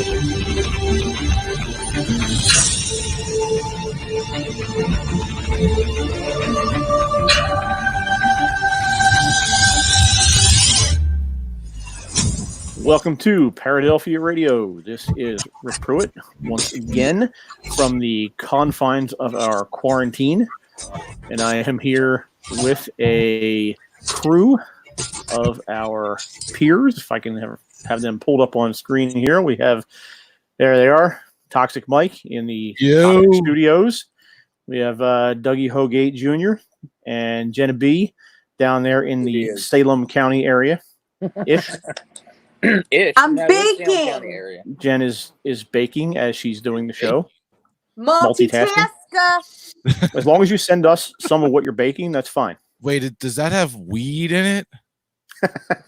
Welcome to Paradelphia Radio. This is Rick Pruitt once again from the confines of our quarantine, and I am here with a crew of our peers. If I can have them pulled up on screen here, we have, there they are, Toxic Mike in the Toxic Studios. We have Dougie Hogate Jr. and Jenna B down there in the Salem County area. Ish. I'm baking. Jen is baking as she's doing the show. Multitasker. As long as you send us some of what you're baking, that's fine. Wait, does that have weed in it?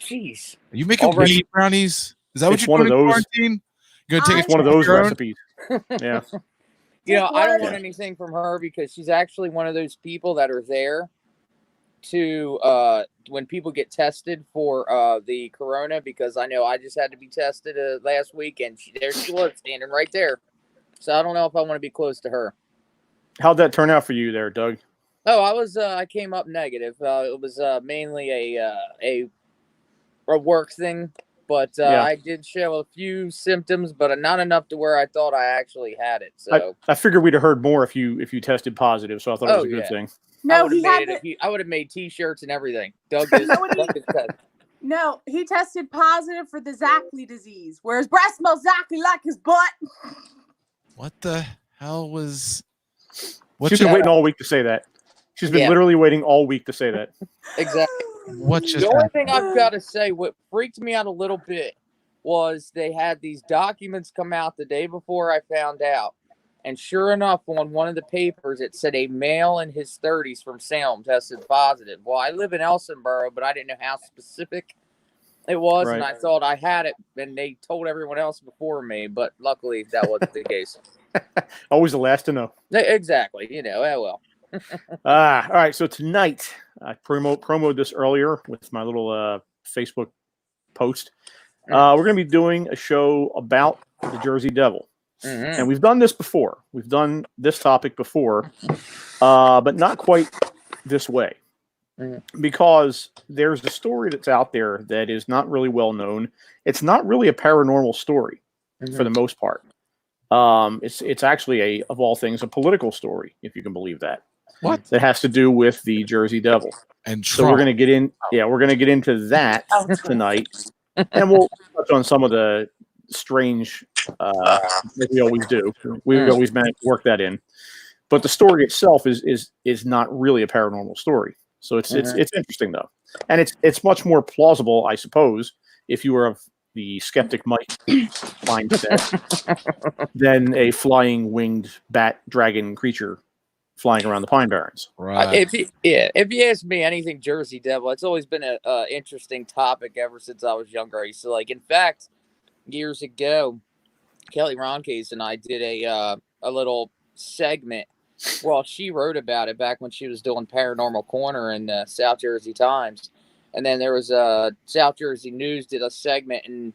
Jeez. Are you making weed brownies? Is that what you're doing in quarantine? You're gonna take one of those recipes. Yeah. I don't want anything from her because she's actually one of those people that are there to when people get tested for the corona, because I know I just had to be tested last week, and there she was standing right there. So I don't know if I want to be close to her. How'd that turn out for you there, Doug? Oh, I came up negative. It was mainly a work thing, but I did show a few symptoms, but not enough to where I thought I actually had it. So I figured we'd have heard more if you tested positive, so I thought it was a good thing. No, I would have made T-shirts and everything. Doug is No, he tested positive for the Zackley disease, where his breast smells exactly like his butt. What the hell was? She's been waiting all week to say that. She's been literally waiting all week to say that. Exactly. The only thing I've got to say, what freaked me out a little bit was they had these documents come out the day before I found out. And sure enough, on one of the papers, it said a male in his 30s from Salem tested positive. Well, I live in Elsonboro, but I didn't know how specific it was, and I thought I had it, and they told everyone else before me, but luckily that wasn't the case. Always the last to know. Exactly. Well. All right, so tonight, I promoted this earlier with my little Facebook post. We're going to be doing a show about the Jersey Devil. Mm-hmm. And we've done this before. We've done this topic before, but not quite this way. Mm-hmm. Because there's a story that's out there that is not really well known. It's not really a paranormal story for the most part. It's actually of all things, a political story, if you can believe that. What? That has to do with the Jersey Devil. And so we're going to get in. Yeah, we're going to get into that tonight, and we'll touch on some of the strange, like we always do. We always manage to work that in, but the story itself is not really a paranormal story. So it's interesting though, and it's much more plausible, I suppose, if you were of the skeptic mindset, than a flying winged bat dragon creature flying around the Pine Barrens. Right. If you ask me anything Jersey Devil, it's always been an interesting topic ever since I was younger. I used to in fact, years ago, Kelly Roncase and I did a little segment. Well, she wrote about it back when she was doing Paranormal Corner in the South Jersey Times. And then there was South Jersey News did a segment, and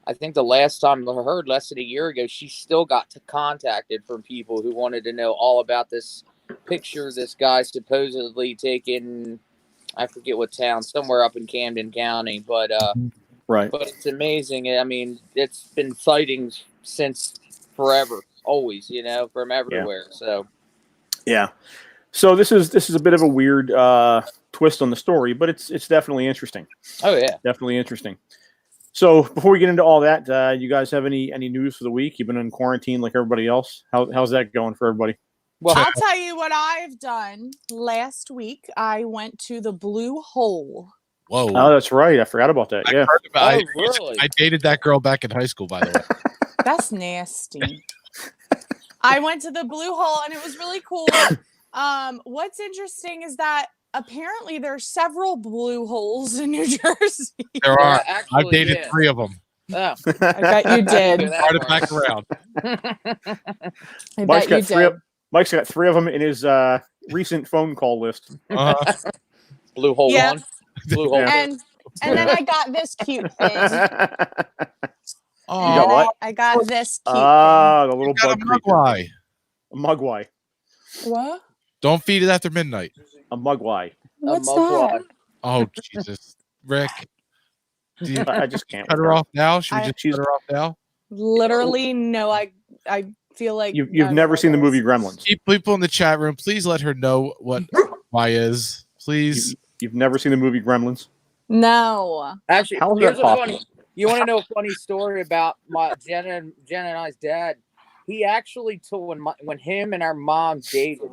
I think the last time I heard, less than a year ago, she still got contacted from people who wanted to know all about this picture this guy supposedly taken, I forget what town, somewhere up in Camden County, but right. But it's amazing. I mean, it's been sightings since forever, always, from everywhere. Yeah. So yeah. So this is a bit of a weird twist on the story, but it's definitely interesting. Oh yeah, definitely interesting. So before we get into all that, you guys have any news for the week? You've been in quarantine like everybody else. How's that going for everybody? Well, I'll tell you what I've done. Last week, I went to the Blue Hole. Whoa! Oh, that's right. I forgot about that. I heard about it. Really? I dated that girl back in high school, by the way. That's nasty. I went to the Blue Hole, and it was really cool. What's interesting is that apparently there's several blue holes in New Jersey. There are. I've dated 3 of them. Oh. I bet you did. Brought it back around. Mike's got 3 of them in his recent phone call list. Blue Hole 1. Blue Hole. And then I got this cute thing. Oh, And got what? I got this cute Ah, the little you got a bug creature. mugwai. A mugwai. thing. What? Don't feed it after midnight. A mugwai. What's mugwai. that? Oh, Jesus. Rick, do you I just can't. cut with her her. off now? Should we I- just cut her off now? Literally, no. I feel like I You've don't never know seen the this. movie Gremlins. People in the chat room, please let her know what why is. Please. You've never seen the movie Gremlins. No. Actually, How is here's that a possible? funny. You want to know a funny story about my Jenna and I's dad? He actually took when him and our mom dated.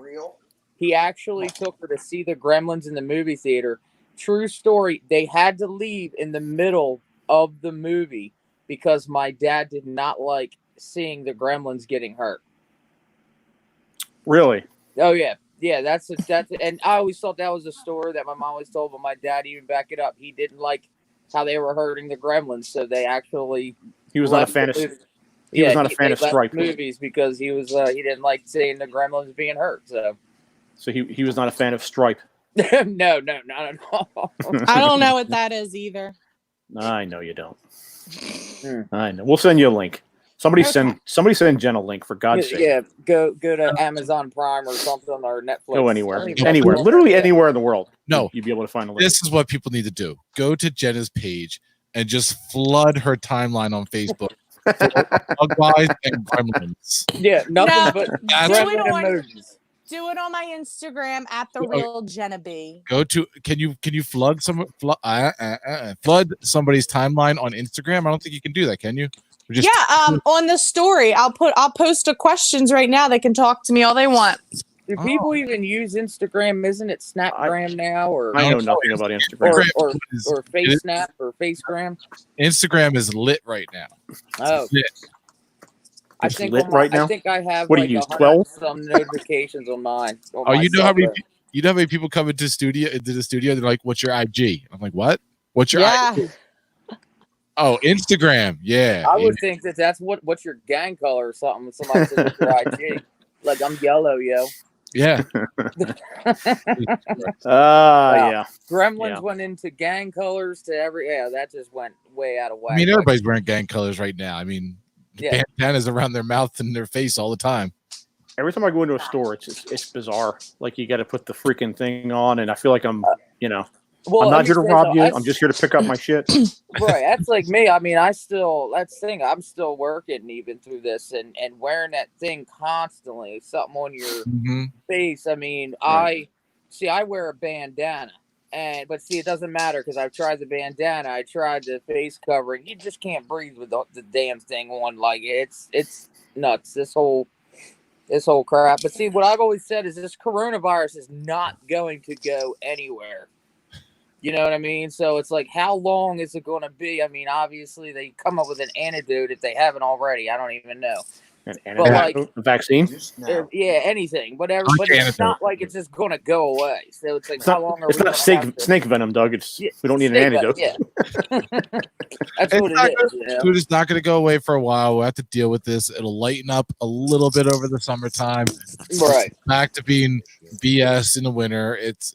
He actually took her to see the Gremlins in the movie theater. True story. They had to leave in the middle of the movie because my dad did not like seeing the Gremlins getting hurt. Really? Oh yeah, that's and I always thought that was a story that my mom always told, but my dad even back it up. He didn't like how they were hurting the Gremlins, so they actually He was not a left fan the of. movie. He was not a fan they of left Stripe. movies because he didn't like seeing the Gremlins being hurt. So So he was not a fan of Stripe. no, not at all. I don't know what that is either. I know you don't. Hmm. I know. We'll send you a link. Somebody Okay. send Jen a link for God's sake. Yeah, go to Amazon Prime or something or Netflix. Go anywhere. I don't even Anywhere. know. Literally Yeah. anywhere in the world. No. You'd be able to find a link. This is what people need to do. Go to Jenna's page and just flood her timeline on Facebook. Mugwais and Gremlins. Yeah, nothing No, but That's- gremlin do it on- emojis. Do it on my Instagram at the real Jenna B. Go to can you flood flood somebody's timeline on Instagram? I don't think you can do that, can you? Or just- Yeah, on the story, I'll post the questions right now. They can talk to me all they want. Do people even use Instagram? Isn't it Snapgram now, or I know nothing about Instagram. or FaceSnap or FaceGram? Instagram is lit right now. Oh, Lit. I It's think lit on my, right now? I think I have What do like you use, 100 12? some notifications on mine. On Oh, my you know how cell many people come into the studio? They're like, "What's your IG?" I'm like, "What? What's your Yeah. IG?" Oh, Instagram. Yeah. I would think that's what's your gang color or something. When somebody says what's your IG, like I'm yellow, yo. Yeah. Yeah. Gremlins Yeah. went into gang colors to that just went way out of whack. I mean, Like, everybody's wearing gang colors right now. I mean, Yeah. bandanas around their mouth and their face all the time. Every time I go into a store, it's bizarre. Like you got to put the freaking thing on, and I feel like I'm well, I'm not here to understand, rob though, you. I'm just here to pick up my shit. right. That's like me. I mean, that's the thing. I'm still working even through this and wearing that thing constantly, something on your Mhm. face. I mean, Right. I wear a bandana, but it doesn't matter because I've tried the bandana. I tried the face covering. You just can't breathe with the damn thing on. Like it's nuts. This whole crap. But see, what I've always said is this coronavirus is not going to go anywhere. You know what I mean? So it's like, how long is it going to be? I mean, obviously they come up with an antidote if they haven't already. I don't even know. And But, like- a vaccine. Yeah, anything, whatever. Like But it's antidote. not like it's just going to go away. So it's like, It's how not, long are it's we not gonna have to- snake venom, Doug. It's Yeah, we don't need an snake antidote. venom, yeah. That's It's what not it is. You know? Food is not going to go away for a while. We'll have to deal with this. It'll lighten up a little bit over the summertime. Right. Back to being BS in the winter. It's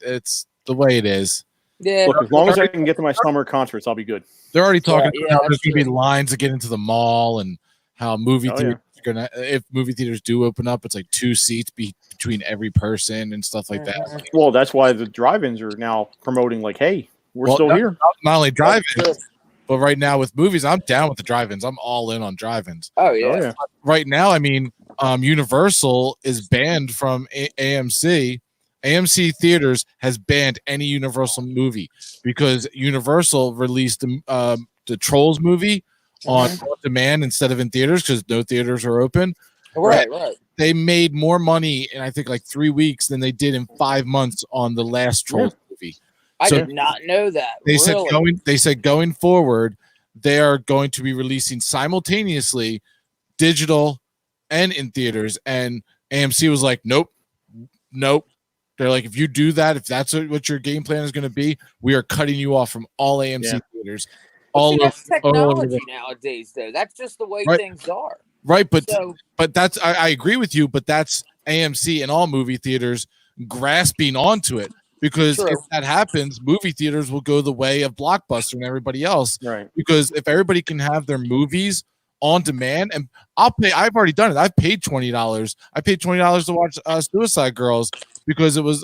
the way it is. Yeah. Look, as long as I can get to my summer concerts, I'll be good. They're already talking Yeah, about how there's that's going to be true. lines to get into the mall and how movie Oh, theaters are going to, if movie theaters do open up, it's like 2 seats between every person and stuff like that. Mhm. Well, that's why the drive-ins are now promoting like, hey, we're Well, still no- here. Not only drive-ins, That's true. but right now with movies, I'm down with the drive-ins. I'm all in on drive-ins. Oh Oh yeah. yeah. Right now, I mean, Universal is banned from AMC. AMC Theaters has banned any Universal movie because Universal released the Trolls movie on demand instead of in theaters because no theaters are open. Right. They made more money in I think like 3 weeks than they did in 5 months on the last Trolls movie. I So- did not know that. They Really? said going forward, they are going to be releasing simultaneously digital and in theaters. And AMC was like, nope. They're like, if you do that, if that's what your game plan is going to be, we are cutting you off from all AMC Yeah. theaters. See, All that's over, all over technology the, nowadays, though. That's just the way Right. things are. right, but So that's I agree with you, but that's AMC and all movie theaters grasping onto it because True. if that happens, movie theaters will go the way of Blockbuster and everybody else. Right. Because if everybody can have their movies on demand, and I'll pay. I've already done it. I've paid $20. I paid $20 to watch Suicide Girls because it was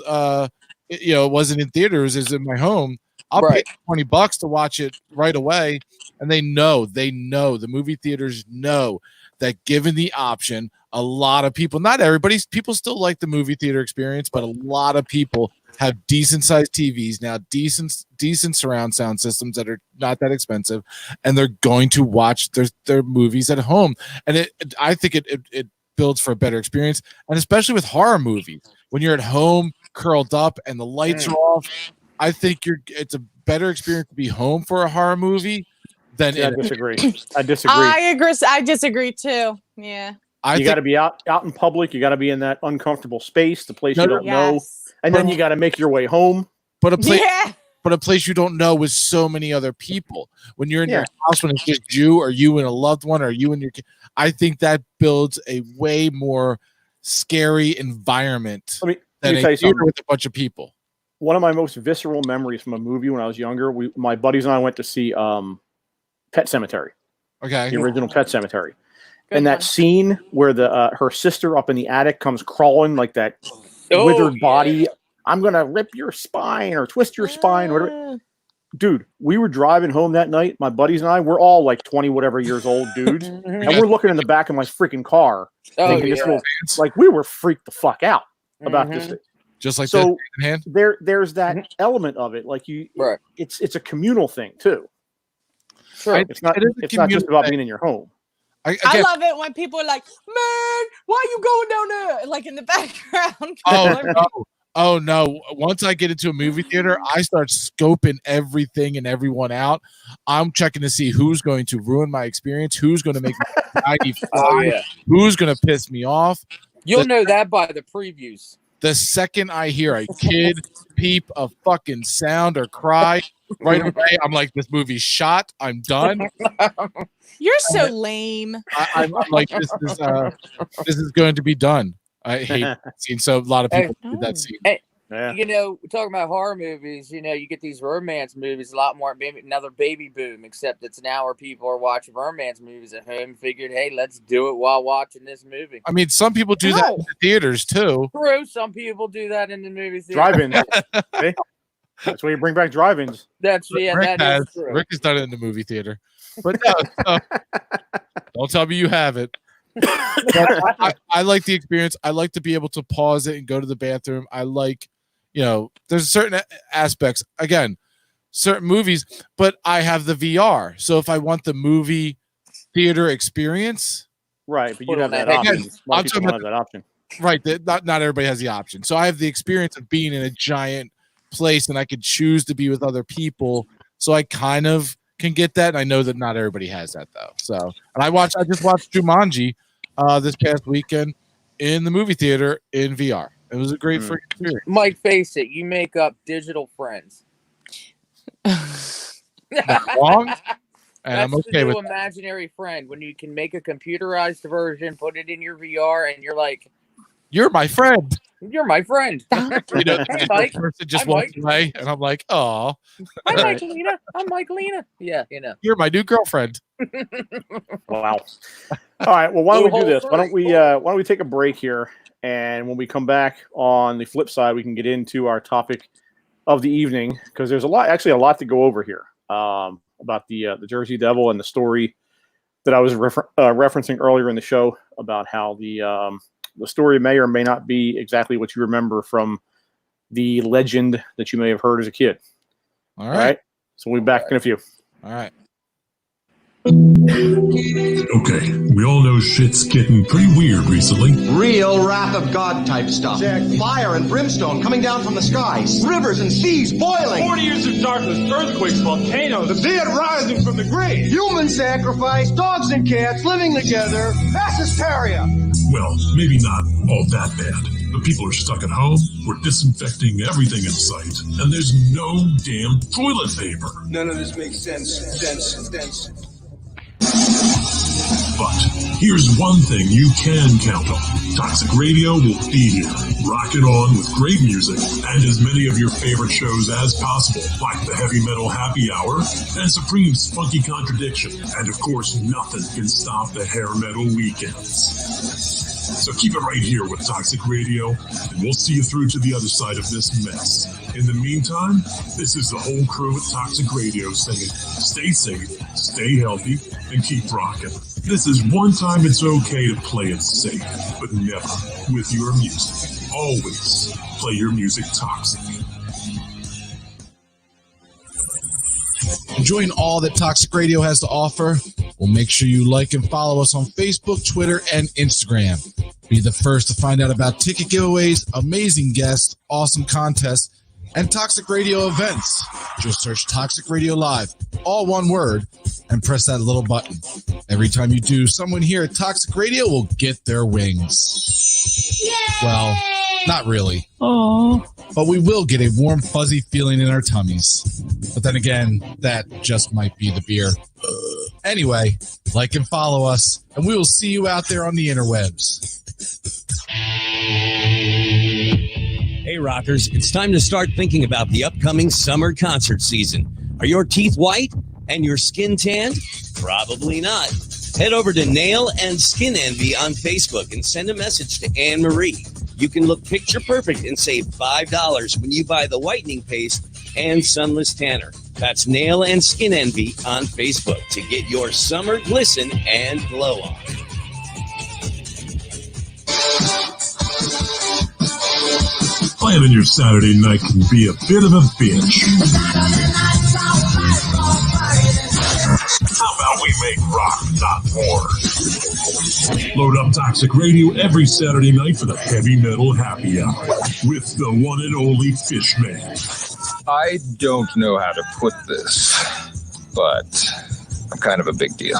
it wasn't in theaters, it's in my home. I'll pay $20 to watch it right away. And they know the movie theaters know that given the option, a lot of people, not everybody, people still like the movie theater experience, but a lot of people have decent sized TVs now, decent surround sound systems that are not that expensive, and they're going to watch their movies at home. And I think it builds for a better experience, and especially with horror movies, when you're at home curled up and the lights are off, I think it's a better experience to be home for a horror movie than I disagree. I disagree too. Yeah. You got to be out in public. You got to be in that uncomfortable space, the place you don't know, and then you got to make your way home. But a place you don't know with so many other people. When you're in your house, when it's just you or you and a loved one or you and your kid, I think that builds a way more scary environment than a theater with a bunch of people. One of my most visceral memories from a movie when I was younger, my buddies and I went to see Pet Sematary. Okay. The original Pet Sematary. And that scene where her sister up in the attic comes crawling like that withered body. I'm going to rip your spine or twist your spine. Whatever. Dude, we were driving home that night. My buddies and I, we're all like 20 whatever years old dudes. And we're looking in the back of my freaking car. Thinking like we were freaked the fuck out about this thing. Just like so that hand? There's that element of it. Like it's a communal thing too. Sure. It's not just about being in your home. I love it when people are like, man, why are you going down there? Like in the background. Oh no. Once I get into a movie theater, I start scoping everything and everyone out. I'm checking to see who's going to ruin my experience, who's going to make me who's going to piss me off. You'll know that by the previews. The second I hear a kid peep a fucking sound or cry, right away, I'm like, this movie's shot. I'm done. You're so lame. I'm like, this is going to be done. I hate that scene. So a lot of people did that scene. Hey, talking about horror movies, you get these romance movies, a lot more, maybe another baby boom, except it's now where people are watching romance movies at home, figured, hey, let's do it while watching this movie. I mean, some people do that in the theaters too. True, some people do that in the movie theater. Drive-ins. Okay? That's why you bring back drive-ins. That's Rick is true. Rick has done it in the movie theater. But no, don't tell me you haven't. I like the experience. I like to be able to pause it and go to the bathroom. I like, there's certain aspects, again, certain movies, but I have the VR. So if I want the movie theater experience. Right, but you have that option. I'm talking about that option. Right, not everybody has the option. So I have the experience of being in a giant place and I could choose to be with other people. So I kind of can get that. And I know that not everybody has that though. So, and I just watched Jumanji this past weekend in the movie theater in VR. It was a great freaking experience. Mike, face it, you make up digital friends. Not wrong. And I'm okay with imaginary friend when you can make a computerized version, put it in your VR, and you're like, "You're my friend. You're my friend." The person just walks away, and I'm like, "Oh, I'm Michaelina. I'm Michaelina. Yeah, you're my new girlfriend." Wow. All right. Well, why don't we do this? Why don't we take a break here, and when we come back on the flip side, we can get into our topic of the evening because there's a lot to go over here. About the Jersey Devil and the story that I was referencing earlier in the show about how the story may or may not be exactly what you remember from the legend that you may have heard as a kid. All right. So we'll be back in a few. All right. Okay, we all know shit's getting pretty weird recently. Real wrath of God type stuff. Fire and brimstone coming down from the skies. Rivers and seas boiling. 40 years of darkness, earthquakes, volcanoes, the dead rising from the grave. Human sacrifice, dogs and cats living together. Mass hysteria. Well, maybe not all that bad. But people are stuck at home, we're disinfecting everything in sight, and there's no damn toilet paper. None of this makes sense. But Here's one thing you can count on. Toxic Radio will be here, rocking on with great music and as many of your favorite shows as possible, like the Heavy Metal Happy Hour and Supreme's Funky Contradiction. And of course, nothing can stop the Hair Metal Weekends. So keep it right here with Toxic Radio, and we'll see you through to the other side of this mess. In the meantime, this is the whole crew at Toxic Radio saying, stay safe, stay healthy, and keep rocking. This is one time it's okay to play it safe, but never with your music. Always play your music toxic. Enjoying all that Toxic Radio has to offer? Well, make sure you like and follow us on Facebook, Twitter, and Instagram. Be the first to find out about ticket giveaways, amazing guests, awesome contests, and Toxic Radio events. Just search Toxic Radio Live, all one word, and press that little button. Every time you do, someone here at Toxic Radio will get their wings. Yay! Well, not really. Aww. But we will get a warm, fuzzy feeling in our tummies. But then again, that just might be the beer. Anyway, like and follow us, and we will see you out there on the interwebs. Hey, rockers, it's time to start thinking about the upcoming summer concert season. Are your teeth white and your skin tanned? Probably not. Head over to Nail and Skin Envy on Facebook and send a message to Anne Marie. You can look picture perfect and save $5 when you buy the whitening paste and sunless tanner. That's Nail and Skin Envy on Facebook to get your summer glisten and glow on. Planning your Saturday night can be a bit of a bitch. How about we make rock, not war? Load up Toxic Radio every Saturday night for the Heavy Metal Happy Hour with the one and only Fishman. I don't know how to put this, but I'm kind of a big deal.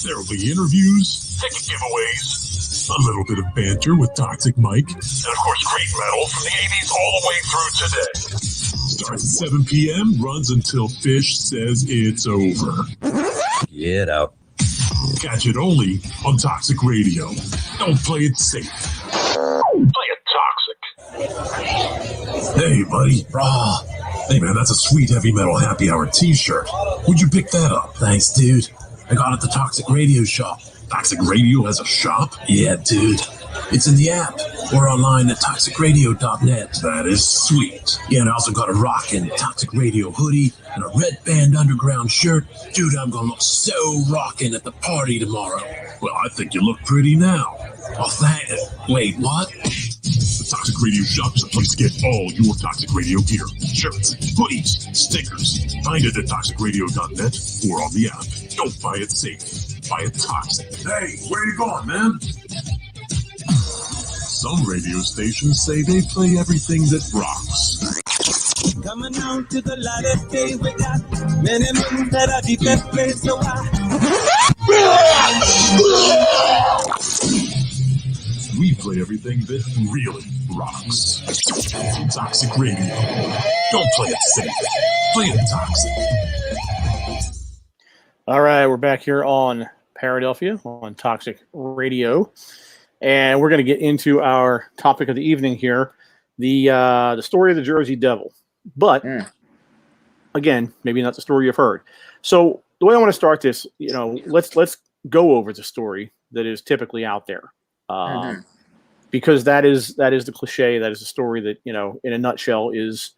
There will be interviews, ticket giveaways, a little bit of banter with Toxic Mike, and of course great metal from the 80s all the way through today. Starts at 7 p.m., runs until Fish says it's over. Get out. Catch it only on Toxic Radio. Don't play it safe. Play it toxic. Hey, buddy. Raw. Hey, man, that's a sweet Heavy Metal Happy Hour t-shirt. Where'd you pick that up? Thanks, dude. I got it at the Toxic Radio shop. Toxic Radio has a shop? Yeah, dude. It's in the app or online at toxicradio.net. That is sweet. Yeah, and I also got a rockin' Toxic Radio hoodie and a Red Band Underground shirt. Dude, I'm gonna look so rockin' at the party tomorrow. Well, I think you look pretty now. Oh, thank you. Wait, what? The Toxic Radio shop is a place to get all your Toxic Radio gear. Shirts, hoodies, stickers. Find it at toxicradio.net or on the app. Don't buy it safe. Buy it toxic. Hey, where you going, man? Some radio stations say they play everything that rocks. Coming out to the light of day, we got many moons that are deep that place, so We play everything that really rocks. Toxic Radio. Don't play it safe. Play it toxic. All right, we're back here on Paradelphia on Toxic Radio. And we're going to get into our topic of the evening here, the story of the Jersey Devil. But again, maybe not the story you've heard. So the way I want to start this, let's go over the story that is typically out there, because that is the cliche, that is the story that in a nutshell is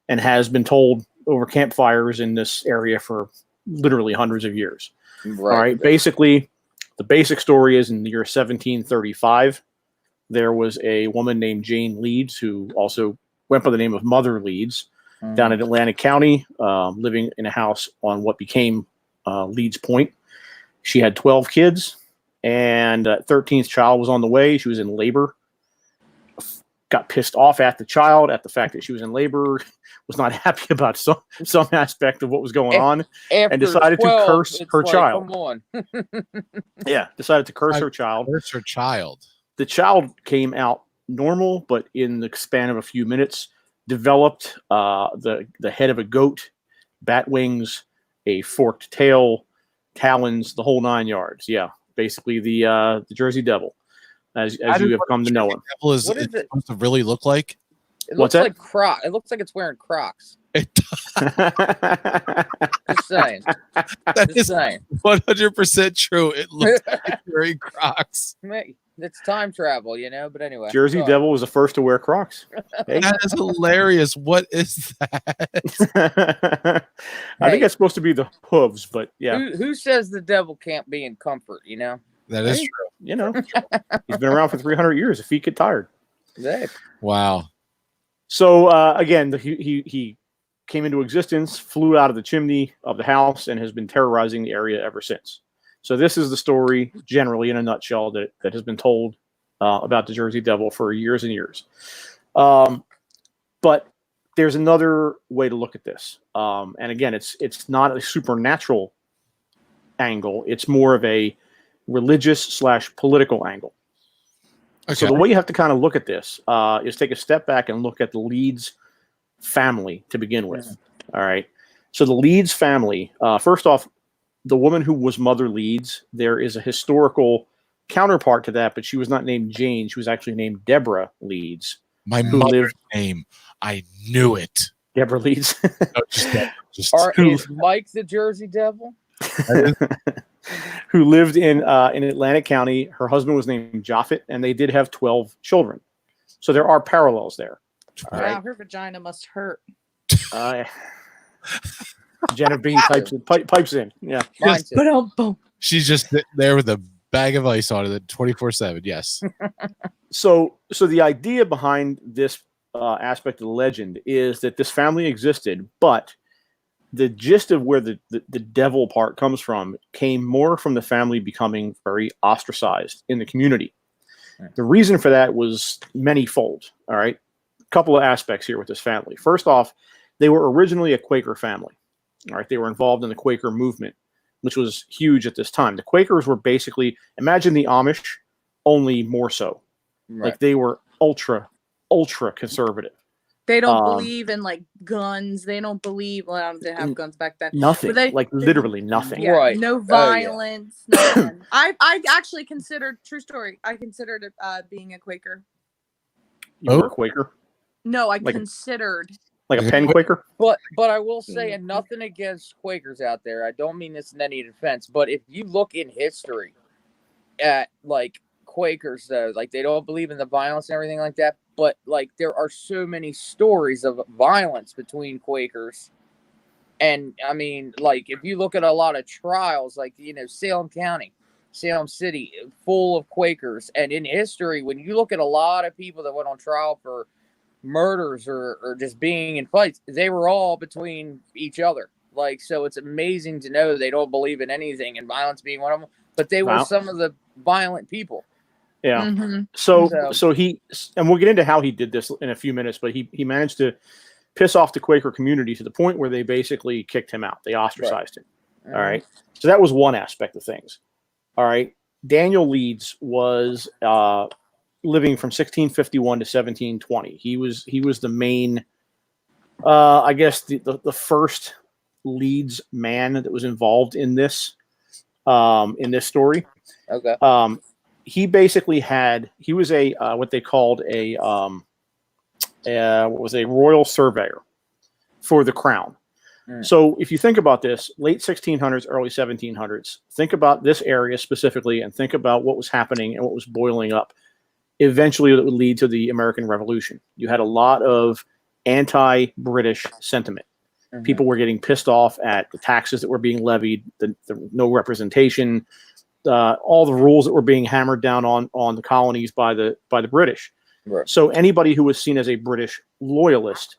and has been told over campfires in this area for literally hundreds of years. Right. All right, basically. The basic story is in the year 1735, there was a woman named Jane Leeds who also went by the name of Mother Leeds down in Atlantic County, living in a house on what became Leeds Point. She had 12 kids, and 13th child was on the way. She was in labor, got pissed off at the child, at the fact that she was in labor, was not happy about some aspect of what was going on, and decided 12, to curse her child. Come on. Yeah, decided to curse her child. Curse her child. The child came out normal, but in the span of a few minutes, developed the head of a goat, bat wings, a forked tail, talons, the whole 9 yards. Yeah, basically the Jersey Devil, as you have come to know him. Devil is What is it? supposed to really look like? It What's looks that? like Croc. It looks like it's wearing Crocs. It, Just saying. that Just is saying. 100% true. It looks like wearing Crocs. It's time travel, But anyway, Jersey sorry. Devil was the first to wear Crocs. Hey. That is hilarious. What is that? I think that's supposed to be the hooves, but yeah. Who says the devil can't be in comfort? That is Hey, true. He's been around for 300 years. If he get tired. Hey. Wow. So again, he came into existence, flew out of the chimney of the house, and has been terrorizing the area ever since. So this is the story, generally in a nutshell, that has been told about the Jersey Devil for years and years. But there's another way to look at this, and again, it's not a supernatural angle; it's more of a religious/political angle. Okay. So the way you have to kind of look at this is take a step back and look at the Leeds family to begin with. All right. So the Leeds family, first off, the woman who was Mother Leeds, there is a historical counterpart to that, but she was not named Jane. She was actually named Deborah Leeds. My mother's name. I knew it. Deborah Leeds. Is Mike the Jersey Devil? Who lived in Atlantic County. Her husband was named Japhet, and they did have 12 children. So there are parallels there. All right. Wow, her vagina must hurt. Jenna Bean pipes in. Yeah. She's just there with a bag of ice on it 24/7. Yes. So the idea behind this aspect of the legend is that this family existed, but the gist of where the devil part comes from came more from the family becoming very ostracized in the community. The reason for that was manyfold. All right. A couple of aspects here with this family. First off, they were originally a Quaker family. All right. They were involved in the Quaker movement, which was huge at this time. The Quakers were basically, imagine the Amish, only more so. Right. Like they were ultra conservative. They don't believe in like guns. They don't believe they have guns back then. Nothing. Literally nothing. Yeah, right. No violence. Nothing. I actually considered, true story, I considered being a Quaker. You were a Quaker? No, I considered. Like a pen Quaker? But I will say, and nothing against Quakers out there. I don't mean this in any defense, but if you look in history at like Quakers, though, like they don't believe in the violence and everything like that, but like there are so many stories of violence between Quakers. And I mean, like if you look at a lot of trials, like Salem County, Salem City, full of Quakers, and in history, when you look at a lot of people that went on trial for murders or just being in fights, they were all between each other. Like, so it's amazing to know they don't believe in anything, and violence being one of them, but they were some of the violent people. Yeah. Mm-hmm. So he, and we'll get into how he did this in a few minutes, but he managed to piss off the Quaker community to the point where they basically kicked him out. They ostracized him. All right. So that was one aspect of things. All right. Daniel Leeds was living from 1651 to 1720. He was the main, I guess the first Leeds man that was involved in this story. Okay. He basically he was a what they called a royal surveyor for the crown. So if you think about this, late 1600s, early 1700s, think about this area specifically and think about what was happening and what was boiling up. Eventually, it would lead to the American Revolution. You had a lot of anti-British sentiment. Mm-hmm. People were getting pissed off at the taxes that were being levied, the no representation, all the rules that were being hammered down on the colonies by the British. Right. So anybody who was seen as a British loyalist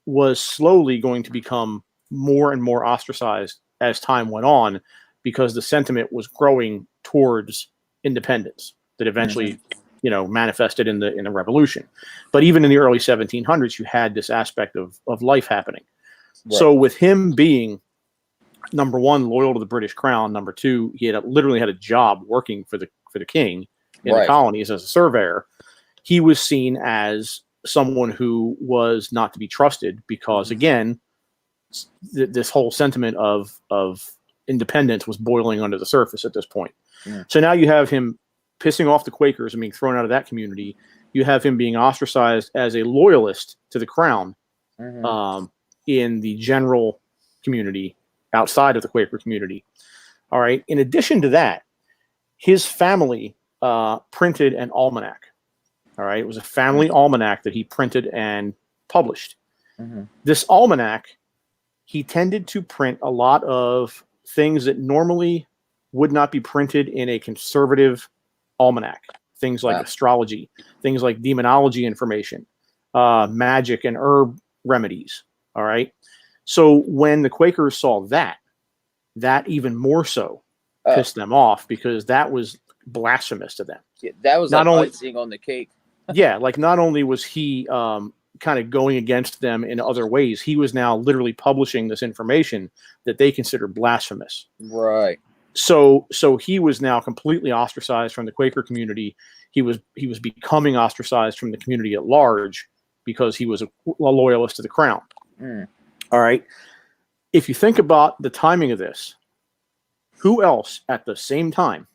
was slowly going to become more and more ostracized as time went on, because the sentiment was growing towards independence that eventually, manifested in the revolution. But even in the early 1700s, you had this aspect of life happening. Right. So with him being, number one, loyal to the British crown, number two, he had literally had a job working for the king in the colonies as a surveyor. He was seen as someone who was not to be trusted because, again, this whole sentiment of independence was boiling under the surface at this point. Yeah. So now you have him pissing off the Quakers and being thrown out of that community. You have him being ostracized as a loyalist to the crown in the general community outside of the Quaker community. All right. In addition to that, his family printed an almanac. All right. It was a family almanac that he printed and published. This almanac, he tended to print a lot of things that normally would not be printed in a conservative almanac. Things like astrology, things like demonology information, magic and herb remedies. All right. So when the Quakers saw that even more so pissed them off, because that was blasphemous to them. Yeah, that was not like only icing on the cake. yeah, like not only was he kind of going against them in other ways, he was now literally publishing this information that they considered blasphemous. Right. So he was now completely ostracized from the Quaker community. He was becoming ostracized from the community at large because he was a loyalist to the crown. All right. If you think about the timing of this, who else at the same time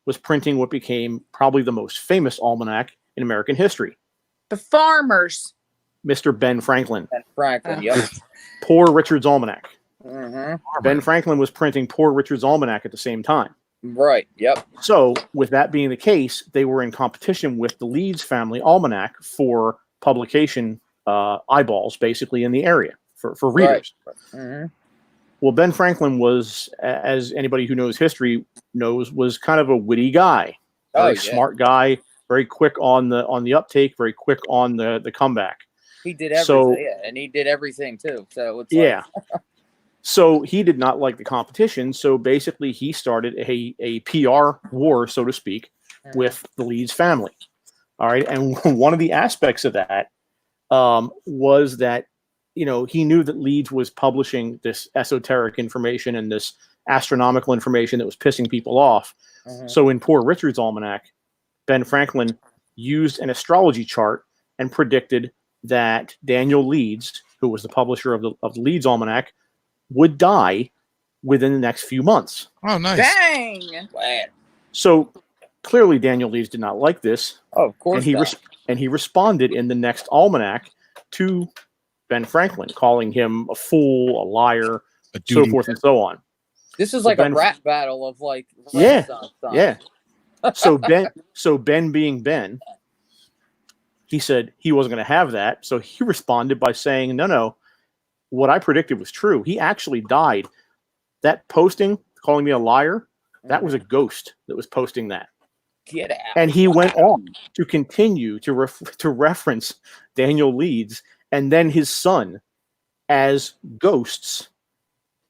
was printing what became probably the most famous almanac in American history? The farmers. Mr. Ben Franklin. Ben Franklin, yep. Poor Richard's Almanac. Mm-hmm. Ben Franklin was printing Poor Richard's Almanac at the same time. Right, yep. So, with that being the case, they were in competition with the Leeds family almanac for publication eyeballs, basically, in the area for readers. Right. Mm-hmm. Well, Ben Franklin was, as anybody who knows history knows, was kind of a witty guy, very smart guy, very quick on the uptake, very quick on the comeback. He did everything, and he did everything too. So it's like, so he did not like the competition. So basically, he started a PR war, so to speak, with the Leeds family. All right, and one of the aspects of that was that he knew that Leeds was publishing this esoteric information and this astronomical information that was pissing people off. So in Poor Richard's Almanac, Ben Franklin used an astrology chart and predicted that Daniel Leeds, who was the publisher of the Leeds Almanac, would die within the next few months. Oh, nice. Dang. So clearly Daniel Leeds did not like this. Oh, of course and he responded in the next almanac to Ben Franklin, calling him a fool, a liar, so forth and so on. This is like a rap battle of like So Ben being Ben, he said he wasn't going to have that. So he responded by saying, no, what I predicted was true. He actually died. That posting, calling me a liar, that was a ghost that was posting that. Get out. And he went on to continue to reference Daniel Leeds and then his son as ghosts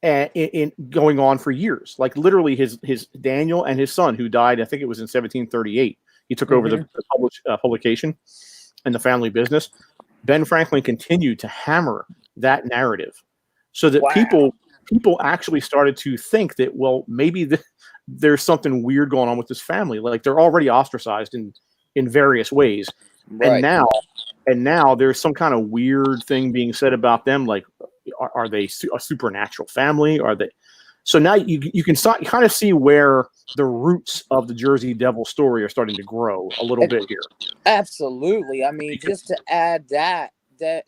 in going on for years. Like literally his Daniel and his son, who died, I think it was in 1738. He took over the publication and the family business. Ben Franklin continued to hammer that narrative so that people actually started to think that, well, maybe there's something weird going on with this family. Like they're already ostracized in various ways. Right. And now there's some kind of weird thing being said about them. Like, are they a supernatural family? Are they? So now you can kind of see where the roots of the Jersey Devil story are starting to grow a little bit here. Absolutely. I mean, just to add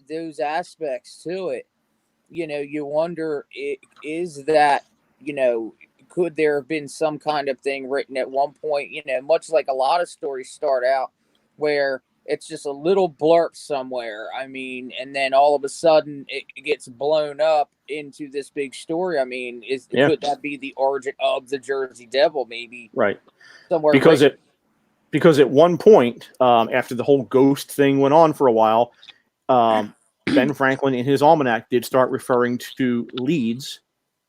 those aspects to it, you wonder, is that, could there have been some kind of thing written at one point, much like a lot of stories start out where it's just a little blurb somewhere. I mean, and then all of a sudden it gets blown up into this big story. I mean, could that be the origin of the Jersey Devil? Maybe right somewhere because at one point after the whole ghost thing went on for a while, Ben Franklin in his almanac did start referring to Leeds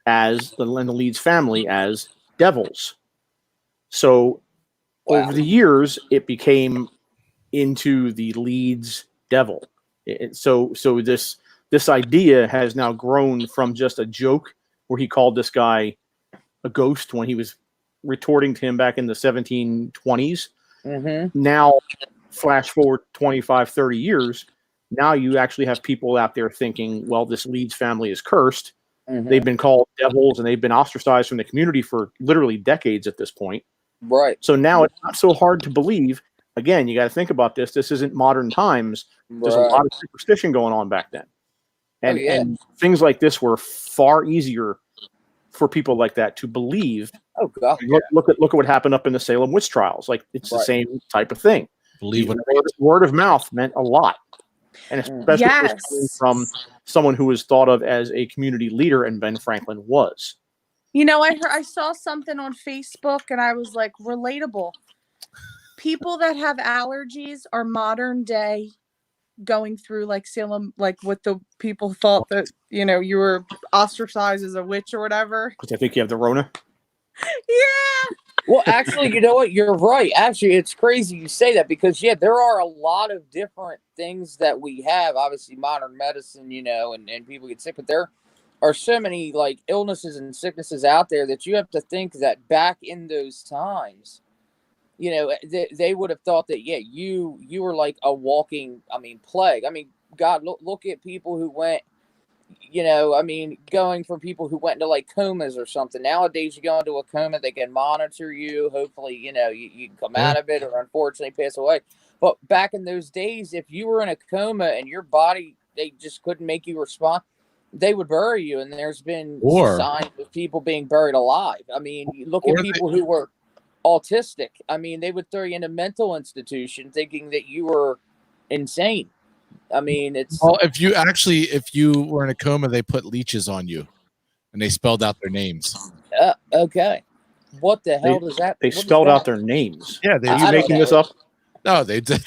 as the Leeds family as devils. So over the years, it became into the Leeds Devil. So this idea has now grown from just a joke where he called this guy a ghost when he was retorting to him back in the 1720s. Now, flash forward 25, 30 years, now you actually have people out there thinking, well, this Leeds family is cursed. They've been called devils, and they've been ostracized from the community for literally decades at this point. Right. So now it's not so hard to believe. Again, you got to think about this. This isn't modern times. There's a lot of superstition going on back then. And, and things like this were far easier for people like that to believe. Oh God! Look at what happened up in the Salem witch trials. Like it's the same type of thing. Believe what word of mouth meant a lot, and especially if it was coming from someone who was thought of as a community leader, and Ben Franklin was. You know, I saw something on Facebook, and I was like, relatable. People that have allergies are modern day going through like Salem, like what the people thought that, you know, you were ostracized as a witch or whatever. Because I think you have the Rona. Yeah. Well, actually, you know what? You're right. Actually, it's crazy you say that because, there are a lot of different things that we have. Obviously, modern medicine, you know, and people get sick, but there are so many like illnesses and sicknesses out there that you have to think that back in those times, you know, they would have thought that, you were like a walking, plague. God, look at people who went, you know, going from people who went into like comas or something. Nowadays, you go into a coma, they can monitor you. Hopefully, you know, you can come out of it or unfortunately pass away. But back in those days, if you were in a coma and your body, they just couldn't make you respond, they would bury you. And there's been signs of people being buried alive. You look at people who were autistic. They would throw you in a mental institution thinking that you were insane. It's if you were in a coma, they put leeches on you, and they spelled out their names. Okay. What the hell does that? They spelled out their names. Yeah, are you making this up? No, they did.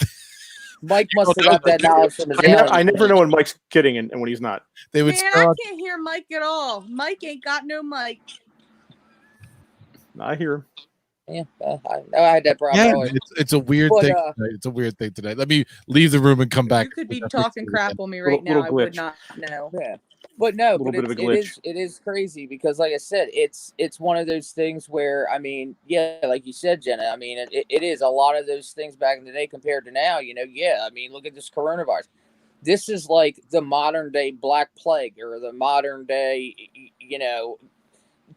Mike must have got that knowledge from his I never know when Mike's kidding and when he's not. They would. Man, I can't hear Mike at all. Mike ain't got no mic. I hear him. Yeah, I had that problem. Yeah, it's a weird thing. It's a weird thing today. Let me leave the room and come back. You could be talking crap on me right now. I would not know. Yeah, but no, but it is crazy because, like I said, it's one of those things where like you said, Jenna. It is a lot of those things back in the day compared to now. You know, look at this coronavirus. This is like the modern day Black Plague or the modern day, you know,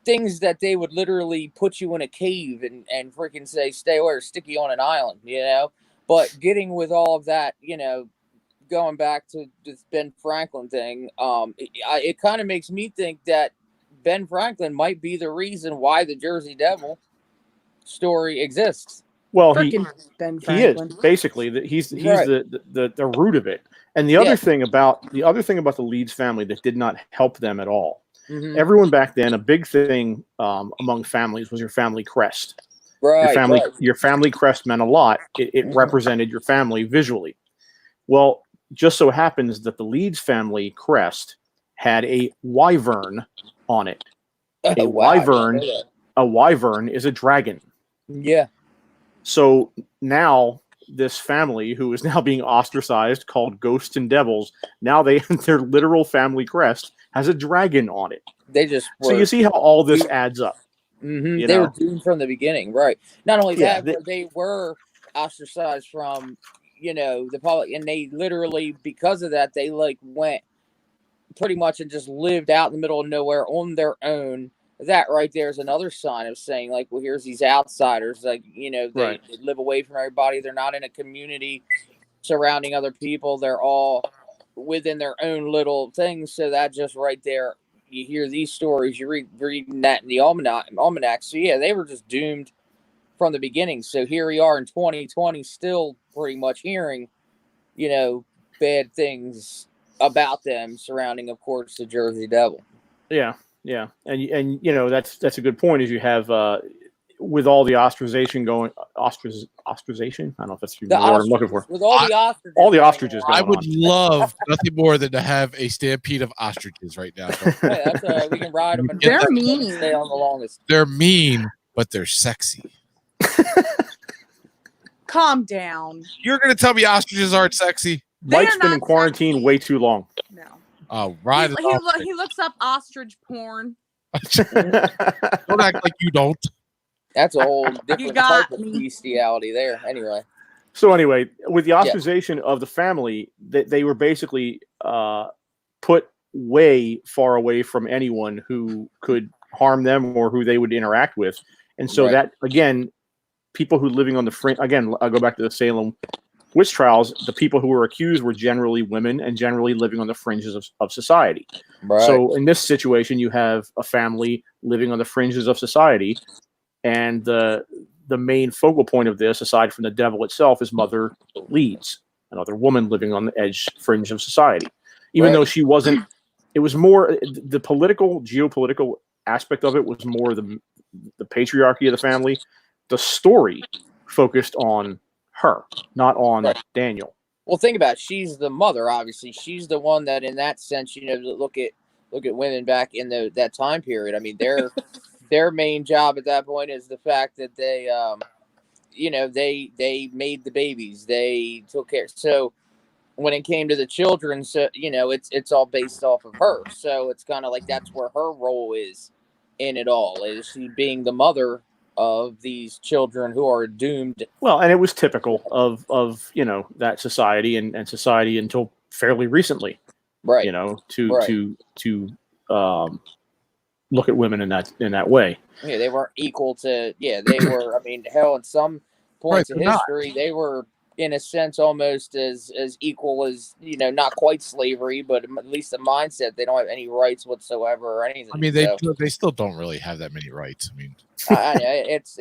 things that they would literally put you in a cave and freaking say, stay away or stick you on an island, you know? But getting with all of that, you know, going back to this Ben Franklin thing, it kind of makes me think that Ben Franklin might be the reason why the Jersey Devil story exists. Well, he is basically he's right. the root of it. And the other thing about the Leeds family that did not help them at all. Mm-hmm. Everyone back then, a big thing among families was your family crest. Right, your family crest meant a lot. It represented your family visually. Well, just so happens that the Leeds family crest had a wyvern on it. A wyvern is a dragon. Yeah. So now this family, who is now being ostracized, called ghosts and devils, now their literal family crest has a dragon on it. So you see how all this adds up. Mm-hmm. They were doomed from the beginning, right? Not only that, but they were ostracized from, you know, the public, and they literally, because of that, they like went pretty much and just lived out in the middle of nowhere on their own. That right there is another sign of saying, like, well, here's these outsiders, like, you know, they live away from everybody. They're not in a community surrounding other people. They're all within their own little things. So that just right there, you hear these stories, you're reading that in the almanac. So yeah, they were just doomed from the beginning. So here we are in 2020, still pretty much hearing, you know, bad things about them surrounding, of course, the Jersey Devil. Yeah. Yeah. And you know, that's a good point, is you have with all the ostracization going, ostracization? I don't know if that's the word I'm looking for. With all the ostriches. All the ostriches going I would love nothing more than to have a stampede of ostriches right now. Hey, that's all right. We can ride them and they're mean. Stay on the longest. They're mean, but they're sexy. Calm down. You're going to tell me ostriches aren't sexy? Mike's been in quarantine way too long. No. Oh, right. He looks up ostrich porn. Don't act like you don't. That's a whole different type of bestiality there. Anyway. So anyway, with the ostracization of the family, they were basically put way far away from anyone who could harm them or who they would interact with. And so that, again, people who living on the fringe, again, I'll go back to the Salem witch trials, the people who were accused were generally women and generally living on the fringes of society. Right. So in this situation, you have a family living on the fringes of society, and the main focal point of this, aside from the devil itself, is Mother Leeds, another woman living on the fringe of society. Even though she wasn't, it was more the geopolitical aspect of it was more the patriarchy of the family. The story focused on her, not on Daniel. Well, think about it. She's the mother, obviously. She's the one that, in that sense, look at women back in that time period. I mean, their main job at that point is the fact that they, they made the babies, they took care. So when it came to the children, so it's all based off of her. So it's kind of like that's where her role is in it all, is she being the mother of these children who are doomed. Well, and it was typical of that society and society until fairly recently, right? To look at women in that way. Yeah, they weren't equal to. Yeah, they were. I mean, hell, in some points of history, they were in a sense almost as equal as not quite slavery, but at least the mindset they don't have any rights whatsoever or anything. I mean, they still don't really have that many rights. I mean, it's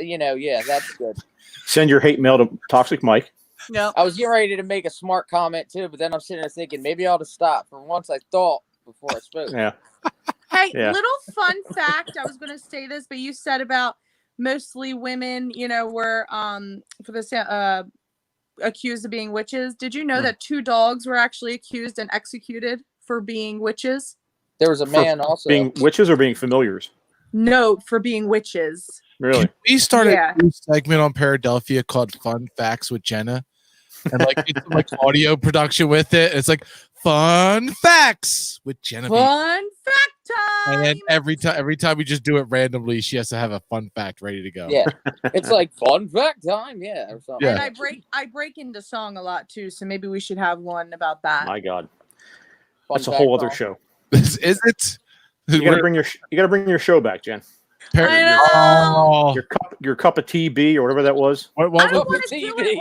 that's good. Send your hate mail to Toxic Mike. No, I was getting ready to make a smart comment too, but then I'm sitting there thinking maybe I ought to stop. For once, I thought before I spoke. Yeah. Hey, little fun fact. I was going to say this, but you said about mostly women, were for the accused of being witches. Did you know that 2 dogs were actually accused and executed for being witches? There was a man also being witches or being familiars. No, for being witches. Really? We started a new segment on Paradelphia called Fun Facts with Jenna, and it's like audio production with it. It's like Fun Facts with Jenna. Fun fact time. And then every time we just do it randomly, she has to have a fun fact ready to go. Yeah, it's like fun fact time. Yeah, or something. And I break into song a lot too, so maybe we should have one about that. My God, Fun that's a whole other song. show. Is it? You gotta bring your show back, Jen. Your cup of TB or whatever that was. What I don't want to do it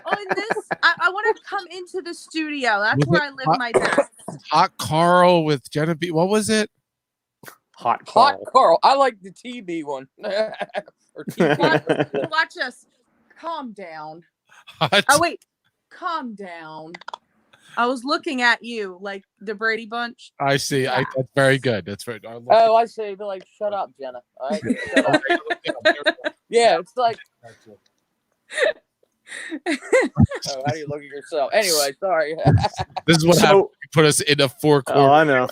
on this. I want to come into the studio. That's where I live my best. Hot Carl with Jenna B. What was it? Hot Carl. I like the TB one. Or TB. Watch us. Calm down. Hot. Oh wait, calm down. I was looking at you like the Brady Bunch. I see. Yeah. That's very good. That's very. I say, be like, shut up, Jenna. All right? Shut up. Yeah, it's like. How do you look at yourself? Anyway, sorry. This is what happened. You put us in the 4 corners. Oh, I know.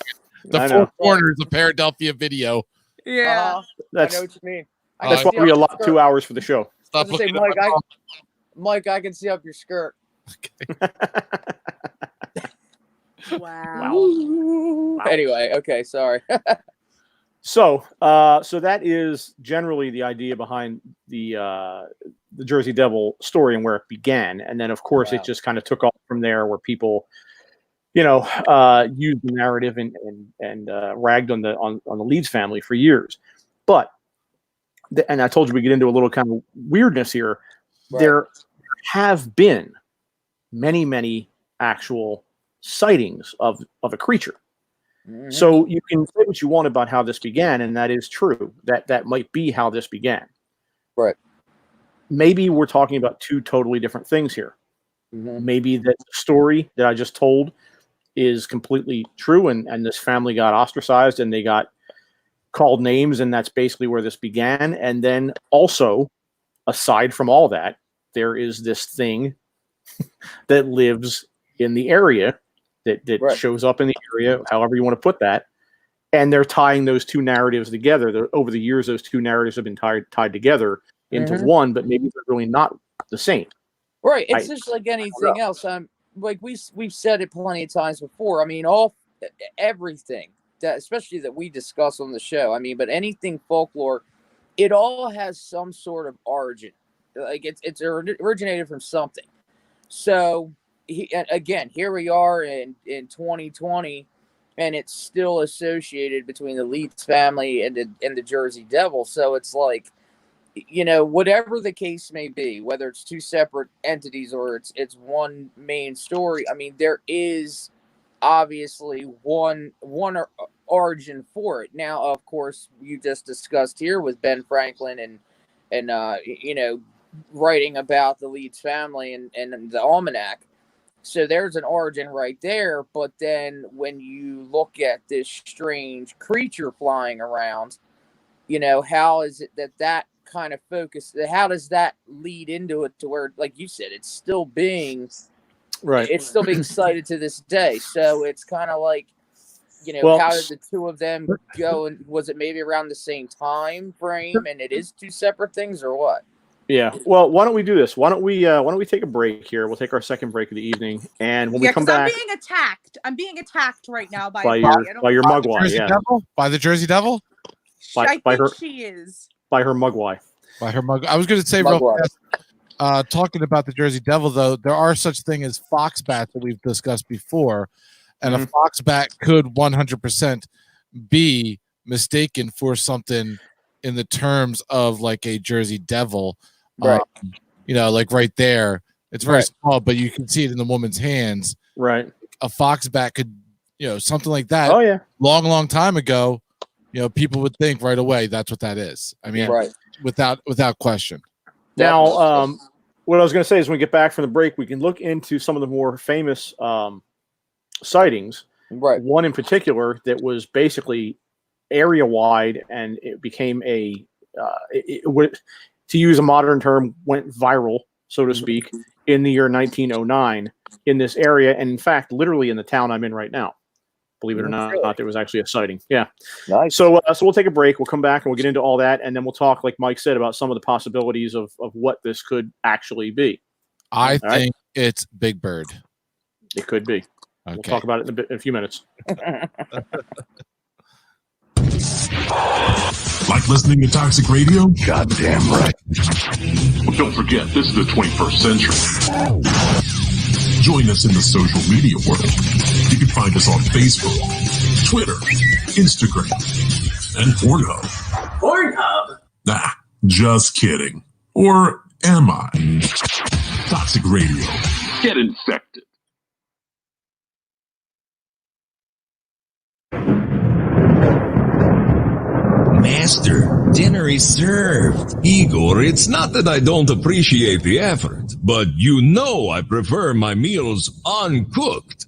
The 4 corners of Paradelphia video. Yeah. I know what you mean. That's why we allot 2 hours for the show. Stop say, Mike, I can see up your skirt. Okay. Wow. Anyway, okay, sorry. So that is generally the idea behind the Jersey Devil story and where it began, and then of course it just kind of took off from there, where people, used the narrative and ragged on the Leeds family for years. But and I told you we get into a little kind of weirdness here. Right. There have been many actual sightings of a creature. Mm-hmm. So you can say what you want about how this began, and that is true. That might be how this began. Right. Maybe we're talking about 2 totally different things here. Mm-hmm. Maybe that story that I just told is completely true, and this family got ostracized and they got called names, and that's basically where this began. And then also, aside from all that, there is this thing that lives in the area that right. shows up in the area, however you want to put that. And they're tying those 2 narratives together. Over the years, those 2 narratives have been tied together into one, but maybe they're really not the same. Right. It's just like anything else. Like we've said it plenty of times before. I mean, everything that, especially that we discuss on the show. I mean, but anything folklore, it all has some sort of origin. Like it's originated from something. So again, here we are in 2020, and it's still associated between the Leeds family and the Jersey Devil. So it's like, whatever the case may be, whether it's two separate entities or it's one main story. I mean, there is obviously one origin for it. Now, of course, you just discussed here with Ben Franklin and writing about the Leeds family and the almanac. So there's an origin right there. But then when you look at this strange creature flying around, how is it that kind of focus? How does that lead into it to where, like you said, it's still being right? It's still being cited to this day. So it's kind of like, how did the two of them go? And was it maybe around the same time frame? And it is two separate things, or what? Yeah. Well, why don't we do this? Why don't we take a break here? We'll take our second break of the evening, and when we come back, I'm being attacked right now by your mugwai. Yeah. By the Jersey Devil. I think she is. By her mugwai. By her mug. I was going to say real fast, talking about the Jersey Devil, though, there are such thing as fox bats that we've discussed before, and a fox bat could 100% be mistaken for something in the terms of like a Jersey Devil. Right. Like right there, it's very small, but you can see it in the woman's hands. Right. A fox bat could, something like that. Oh yeah. Long time ago, people would think right away that's what that is. I mean, without question. Now, what I was going to say is when we get back from the break, we can look into some of the more famous sightings. Right. One in particular that was basically area wide, and it became to use a modern term, went viral, so to speak, in the year 1909 in this area, and in fact, literally in the town I'm in right now. Believe it or not, there was actually a sighting. Yeah. Nice. So we'll take a break. We'll come back and we'll get into all that, and then we'll talk, like Mike said, about some of the possibilities of what this could actually be. I think it's Big Bird. It could be. Okay. We'll talk about it in a few minutes. Like listening to Toxic Radio? Goddamn right. Well, don't forget, this is the 21st century. Join us in the social media world. You can find us on Facebook, Twitter, Instagram, and Pornhub. Pornhub? Nah, just kidding. Or am I? Toxic Radio. Get infected. Master, dinner is served. Igor, it's not that I don't appreciate the effort, but I prefer my meals uncooked.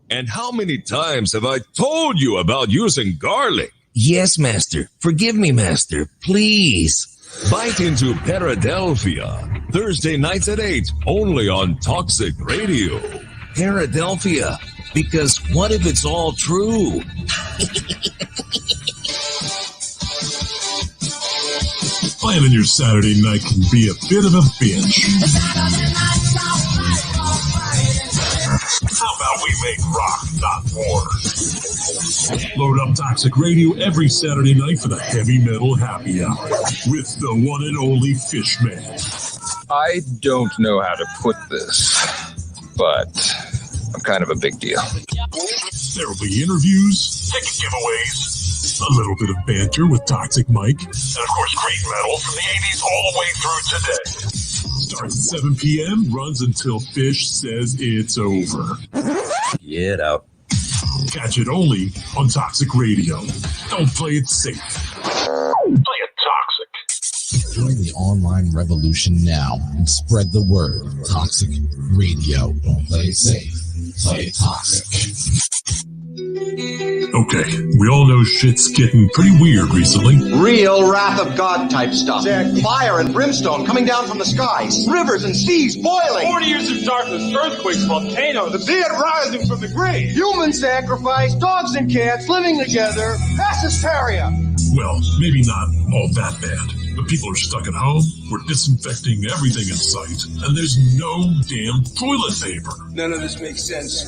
And how many times have I told you about using garlic? Yes, Master. Forgive me, Master. Please. Bite into Paradelphia. Thursday nights at 8, only on Toxic Radio. Paradelphia. Because what if it's all true? Planning your Saturday night can be a bit of a bitch. How about we make rock, not war? Load up Toxic Radio every Saturday night for the heavy metal happy hour with the one and only Fishman. I don't know how to put this, but I'm kind of a big deal. There will be interviews, ticket giveaways, a little bit of banter with Toxic Mike, and of course great metal from the 80s all the way through today. Starts at 7 p.m., runs until Fish says it's over. Get out. Catch it only on Toxic Radio. Don't play it safe. Play it toxic. Join the online revolution now and spread the word. Toxic Radio. Don't play it safe. Play it toxic. Okay, we all know shit's getting pretty weird recently. Real wrath of God type stuff. Fire and brimstone coming down from the skies. Rivers and seas boiling. 40 years of darkness, earthquakes, volcanoes, the dead rising from the grave. Human sacrifice, dogs and cats living together. Mass hysteria. Well, maybe not all that bad, but people are stuck at home, we're disinfecting everything in sight, and there's no damn toilet paper. None of this makes sense.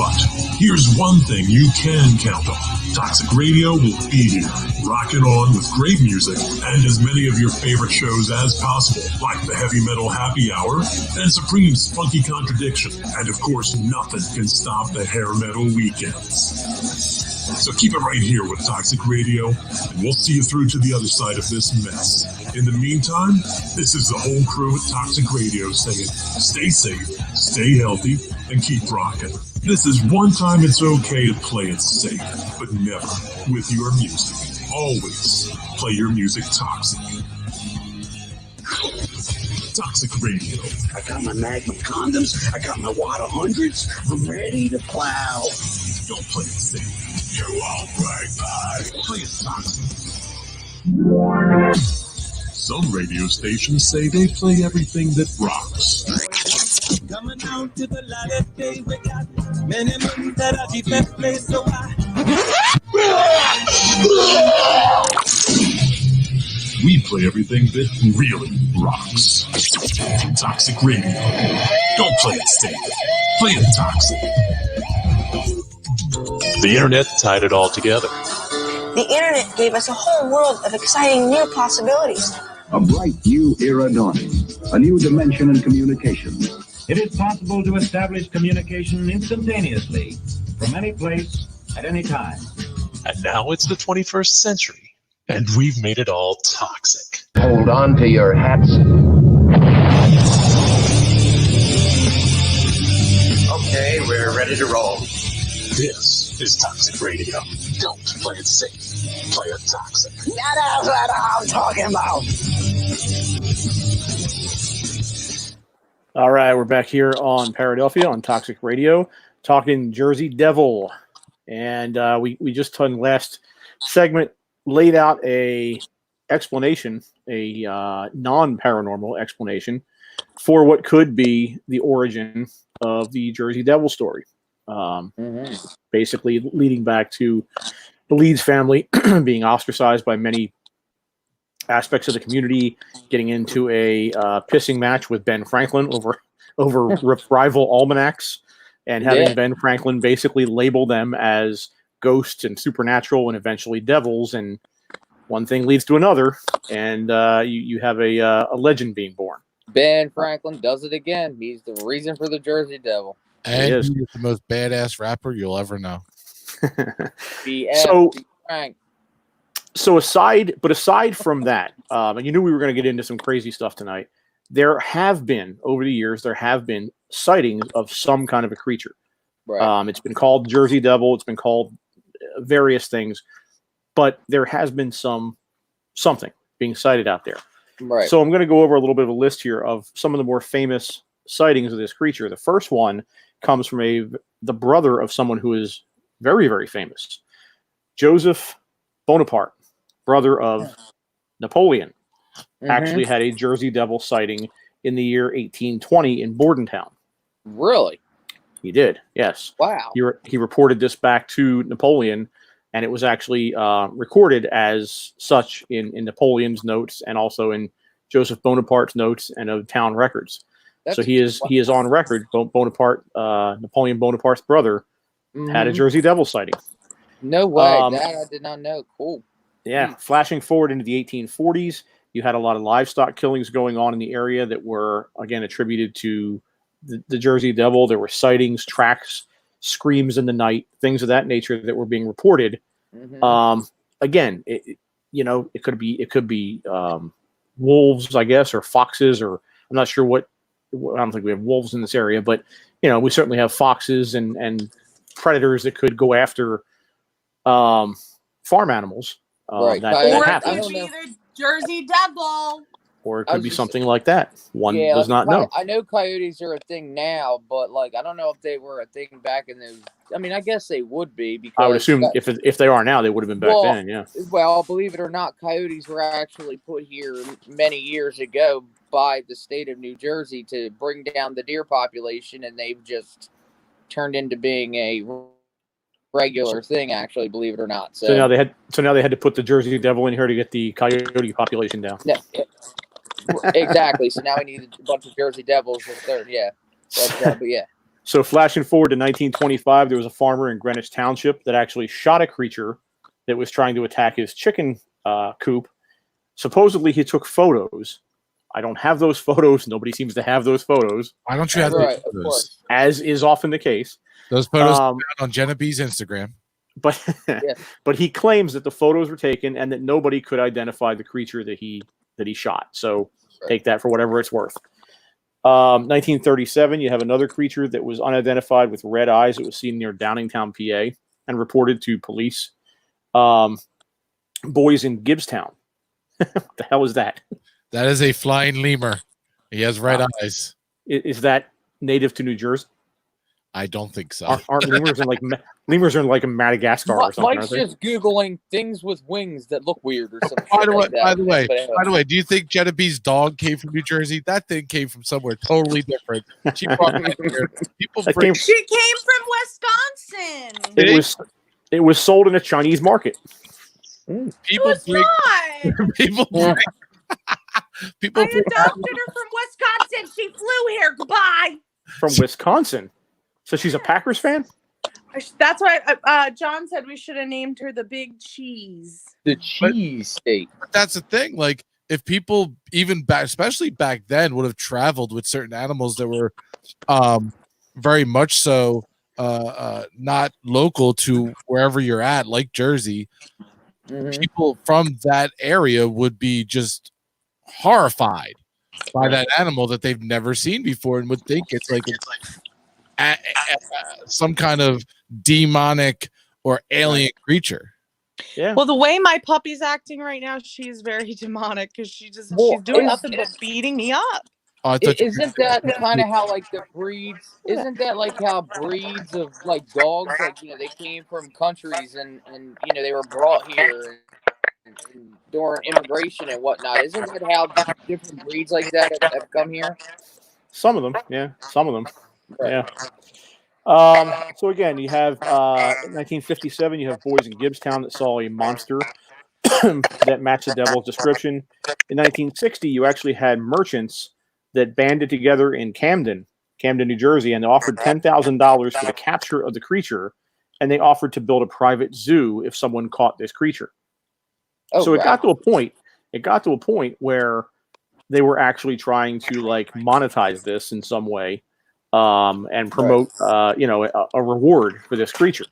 But here's one thing you can count on. Toxic Radio will be here, rocking on with great music and as many of your favorite shows as possible, like the Heavy Metal Happy Hour and Supreme's Funky Contradiction. And of course, nothing can stop the Hair Metal Weekends. So keep it right here with Toxic Radio, and we'll see you through to the other side of this mess. In the meantime, this is the whole crew at Toxic Radio saying, stay safe, stay healthy, and keep rocking. This is one time it's okay to play it safe, but never with your music. Always play your music toxic. Toxic Radio. I got my Magnum condoms. I got my Water 100s. I'm ready to plow. Don't play it safe. You won't break me. Play it toxic. Some radio stations say they play everything that rocks. Coming out to the light of day, we got many men that are deep in place, so We play everything that really rocks. Toxic Radio. Don't play it safe. Play it toxic. The internet tied it all together. The internet gave us a whole world of exciting new possibilities. A bright new era dawning. A new dimension in communication. It is possible to establish communication instantaneously from any place at any time. And now it's the 21st century, and we've made it all toxic. Hold on to your hats. Okay, we're ready to roll. This is Toxic Radio. Don't play it safe. Play it toxic. That's what I'm talking about. All right, we're back here on Paradelphia on Toxic Radio, talking Jersey Devil, and we just on last segment laid out a explanation, a non-paranormal explanation for what could be the origin of the Jersey Devil story. Basically leading back to the Leeds family being ostracized by many aspects of the community, getting into a pissing match with Ben Franklin over rival almanacs, and having Ben Franklin basically label them as ghosts and supernatural and eventually devils, and one thing leads to another, and you have a legend being born. Ben Franklin does it again. He's the reason for the Jersey Devil. And he's the most badass rapper you'll ever know. So aside from that, and you knew we were going to get into some crazy stuff tonight, there have been, over the years, sightings of some kind of a creature. Right. It's been called Jersey Devil. It's been called various things, but there has been something being sighted out there. Right. So I'm going to go over a little bit of a list here of some of the more famous sightings of this creature. The first one comes from the brother of someone who is very, very famous, Joseph Bonaparte, brother of Napoleon, actually had a Jersey Devil sighting in the year 1820 in Bordentown. Really? He did, yes. Wow. He reported this back to Napoleon, and it was actually recorded as such in Napoleon's notes and also in Joseph Bonaparte's notes and of town records. So he is on record. Bonaparte, Napoleon Bonaparte's brother, had a Jersey Devil sighting. No way. That I did not know. Cool. Yeah. Flashing forward into the 1840s, you had a lot of livestock killings going on in the area that were, again, attributed to the Jersey Devil. There were sightings, tracks, screams in the night, things of that nature that were being reported. Again, it could be wolves, I guess, or foxes, or I'm not sure what. I don't think we have wolves in this area, but we certainly have foxes and predators that could go after farm animals. Right. Or it could be the Jersey Devil. Or it could be something like that. One does not know. I know coyotes are a thing now, but I don't know if they were a thing back in those. I mean, I guess they would be, because I would assume if they are now, they would have been back then. Yeah. Well, believe it or not, coyotes were actually put here many years ago by the state of New Jersey to bring down the deer population, and they've just turned into being a regular thing, actually, believe it or not. So now they had to put the Jersey Devil in here to get the coyote population down. Yeah, exactly. So now we need a bunch of Jersey Devils. But yeah. So flashing forward to 1925, there was a farmer in Greenwich Township that actually shot a creature that was trying to attack his chicken coop. Supposedly, he took photos. I don't have those photos. Nobody seems to have those photos. Why don't you have Right, those of course. As is often the case. Those photos are on Jenna B's Instagram. But but he claims that the photos were taken and that nobody could identify the creature that he shot. So take that for whatever it's worth. 1937, you have another creature that was unidentified with red eyes. It was seen near Downingtown, PA, and reported to police. Boys in Gibbstown. What the hell is that? That is a flying lemur. He has red eyes. Is that native to New Jersey? I don't think so. Aren't lemurs in lemurs are in like Madagascar or something? Mike's just googling things with wings that look weird or something. By the way, do you think Genevieve's dog came from New Jersey? That thing came from somewhere totally different. She brought that here. She came from Wisconsin. It was sold in a Chinese market. People bring. People I adopted her from Wisconsin. She flew here. Goodbye. From Wisconsin. So she's a Packers fan? That's why John said we should have named her the Big Cheese. The cheese state. That's the thing. Like, if people even back, especially back then, would have traveled with certain animals that were very much so not local to wherever you're at, like Jersey, people from that area would be just horrified by that animal that they've never seen before and would think it's like some kind of demonic or alien creature. Yeah. Well, the way my puppy's acting right now, she's very demonic because she's doing nothing but beating me up. Isn't that kind of how like the breeds? Isn't that like how breeds of like dogs, like they came from countries and they were brought here and during immigration and whatnot? Isn't that how different breeds like that have come here? Some of them, yeah. Some of them, yeah. So again, you have 1957. You have boys in Gibbstown that saw a monster that matched the devil's description. In 1960, you actually had merchants that banded together in Camden, New Jersey, and they offered $10,000 for the capture of the creature, and they offered to build a private zoo if someone caught this creature. So it got to a point. It got to a point where they were actually trying to like monetize this in some way, and promote, a reward for this creature.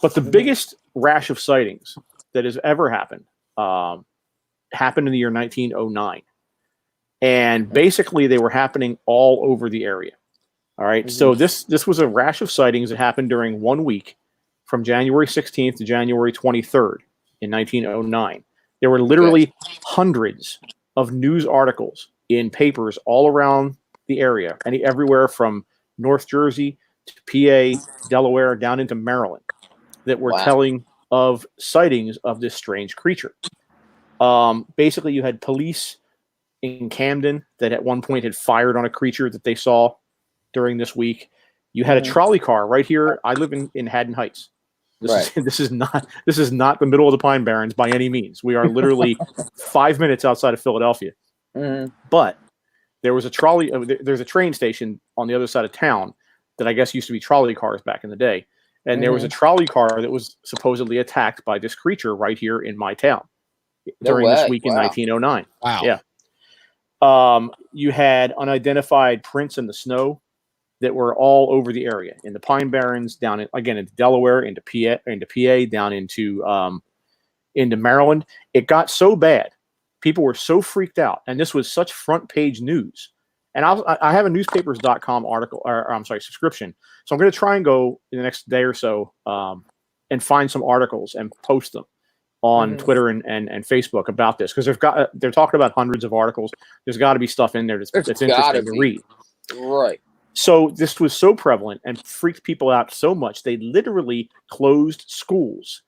But the biggest rash of sightings that has ever happened happened in the year 1909, and basically they were happening all over the area. All right, so this was a rash of sightings that happened during 1 week, from January 16th to January 23rd in 1909. There were literally hundreds of news articles in papers all around the area, and everywhere from North Jersey to PA, Delaware, down into Maryland, that were telling of sightings of this strange creature. Basically, you had police in Camden that at one point had fired on a creature that they saw during this week. You had a trolley car right here. I live in Haddon Heights. This is not the middle of the Pine Barrens by any means. We are literally 5 minutes outside of Philadelphia. But there was a trolley. There's a train station on the other side of town that I guess used to be trolley cars back in the day. And there was a trolley car that was supposedly attacked by this creature right here in my town during this week in 1909. Wow. Yeah. You had unidentified prints in the snow that were all over the area, in the Pine Barrens, down into Delaware, into PA, down into Maryland. It got so bad, people were so freaked out, and this was such front page news. And I have a newspapers.com subscription, so I'm going to try and go in the next day or so and find some articles and post them on Twitter and Facebook about this, because they're talking about hundreds of articles. There's got to be stuff in there that's interesting to read. Right. So this was so prevalent and freaked people out so much, they literally closed schools,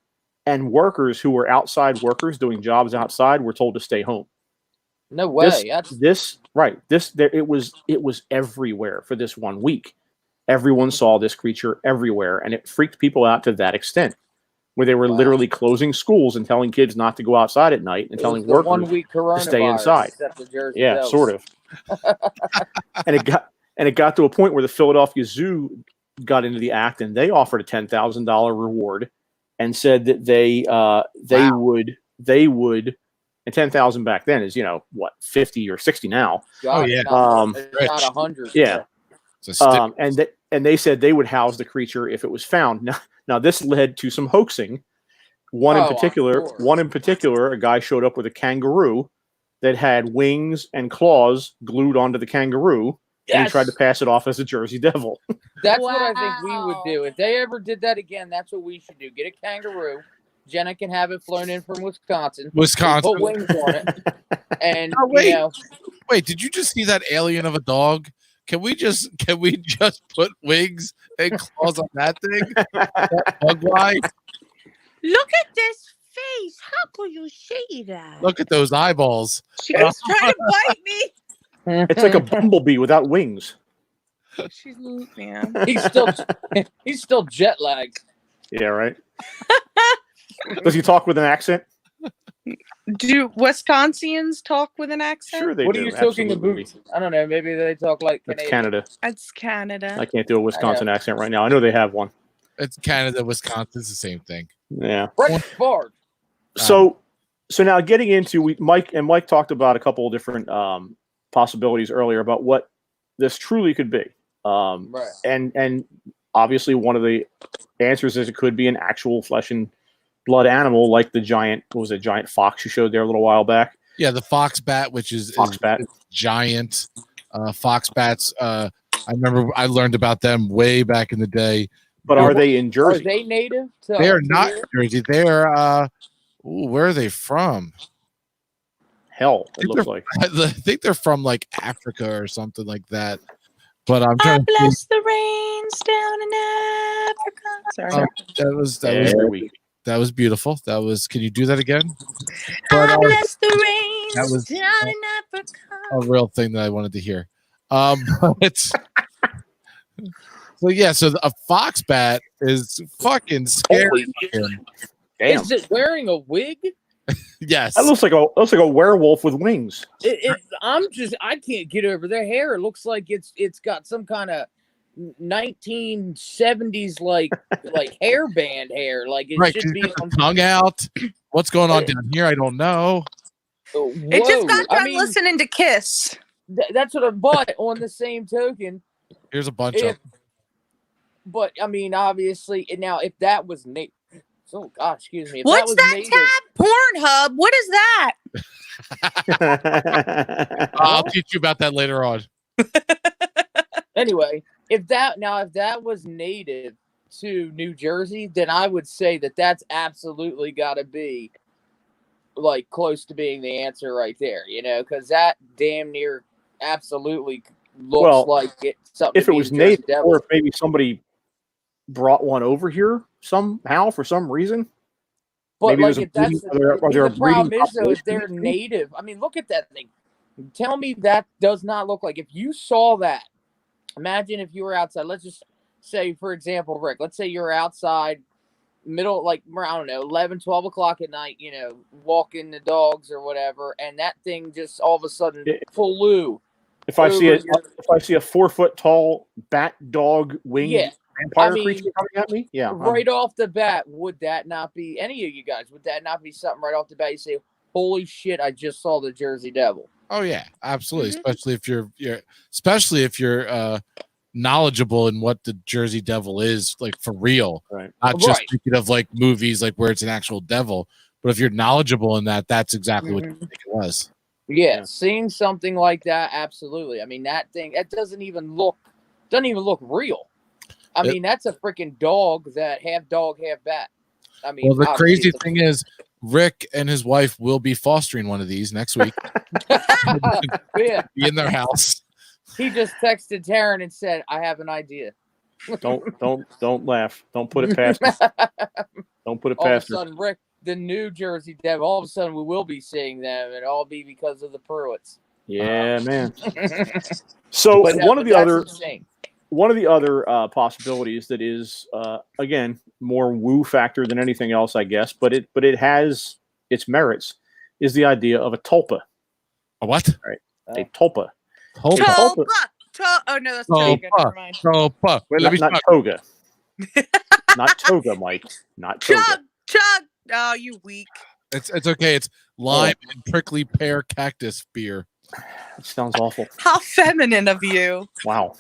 and workers who were outside workers doing jobs outside were told to stay home. No way. It was everywhere for this 1 week. Everyone saw this creature everywhere, and it freaked people out to that extent, where they were literally closing schools and telling kids not to go outside at night and telling workers to stay inside. Yeah, sort of. And it got to a point where the Philadelphia Zoo got into the act, and they offered a $10,000 reward, and said that they would, and 10,000 back then is, you know, what, 50 or 60 now. God, not 100. Yeah. And they said they would house the creature if it was found. Now this led to some hoaxing. One in particular, a guy showed up with a kangaroo that had wings and claws glued onto the kangaroo, and he tried to pass it off as a Jersey Devil. That's what I think we would do. If they ever did that again, that's what we should do. Get a kangaroo. Jenna can have it flown in from Wisconsin. Put wings on it. And wait, did you just see that alien of a dog? Can we just put wings and claws on that thing? That bug guy? Look at this face. How could you see that? Look at those eyeballs. She's trying to bite me. It's like a bumblebee without wings. She's man. He's still jet lagged. Yeah, right. Does he talk with an accent? Do Wisconsians talk with an accent? Sure they do. What are you talking about? I don't know. Maybe they talk like That's Canadian. Canada. It's Canada. I can't do a Wisconsin accent right now. I know they have one. It's Canada, Wisconsin. It's the same thing. Yeah. So now getting into Mike talked about a couple of different possibilities earlier about what this truly could be. Right. And obviously one of the answers is it could be an actual flesh and blood animal like the giant fox you showed there a little while back. Yeah, the fox bat, which is giant. Fox bats. I remember I learned about them way back in the day. But are they in Jersey? Are they native? They are not Jersey. They're where are they from? Hell, it looks like. I think they're from like Africa or something like that. But I'm trying to bless the rains down in Africa. Sorry. That was beautiful. That was. Can you do that again? I bless the rains that was down in Africa. A real thing that I wanted to hear. So yeah, so a fox bat is fucking scary. Damn. Is it wearing a wig? Yes. That looks like a werewolf with wings. I can't get over their hair. It looks like it's got some kind of 1970s like hairband hair. Like it should be on tongue out. What's going on down here? I don't know. It just got done listening to Kiss. That's what I bought. On the same token, here's a bunch of. But I mean, obviously, now if that was native, oh gosh, excuse me. If What's that was tab? Pornhub? What is that? I'll teach you about that later on. Anyway, if that was native to New Jersey, then I would say that's absolutely got to be like close to being the answer right there. You know, because that damn near absolutely looks like it's something. If it was native, or if maybe somebody brought one over here somehow for some reason. But maybe like if that's the problem is though, if they're breeding? native, I mean, look at that thing. Tell me that does not look like, if you saw that, imagine if you were outside. Let's just say, for example, Rick, let's say you're outside middle, like, I don't know, 11, 12 o'clock at night, you know, walking the dogs or whatever, and that thing just all of a sudden flew. If I see a 4 foot tall bat dog winged vampire creature coming at me, right off the bat, would that not be, any of you guys, would that not be something right off the bat you say, holy shit, I just saw the Jersey Devil? Oh yeah, absolutely. Especially if you're knowledgeable in what the Jersey Devil is, like for real, right? Not just thinking of like movies like where it's an actual devil, but if you're knowledgeable in that, that's exactly what you think it was. Yeah, seeing something like that, absolutely. I mean, that thing, that doesn't even look real. I mean, that's a freaking dog that half dog, half bat. I mean, well, the crazy thing is, Rick and his wife will be fostering one of these next week. Yeah. Be in their house. He just texted Taryn and said, "I have an idea." Don't laugh. Don't put it past me. Don't put it past me. All of a sudden, Rick, the New Jersey Devil, all of a sudden we will be seeing them, and all be because of the Pruitts. Yeah, man. So one of the other possibilities that is again more woo factor than anything else, I guess, but it has its merits, is the idea of a tulpa. A what? Right. A tulpa. Tulpa. Oh no, that's toga. Never mind. Let me not toga. Not toga, Mike. Not toga. Chug. Oh, you weak. It's okay. It's lime and prickly pear cactus beer. That sounds awful. How feminine of you. Wow.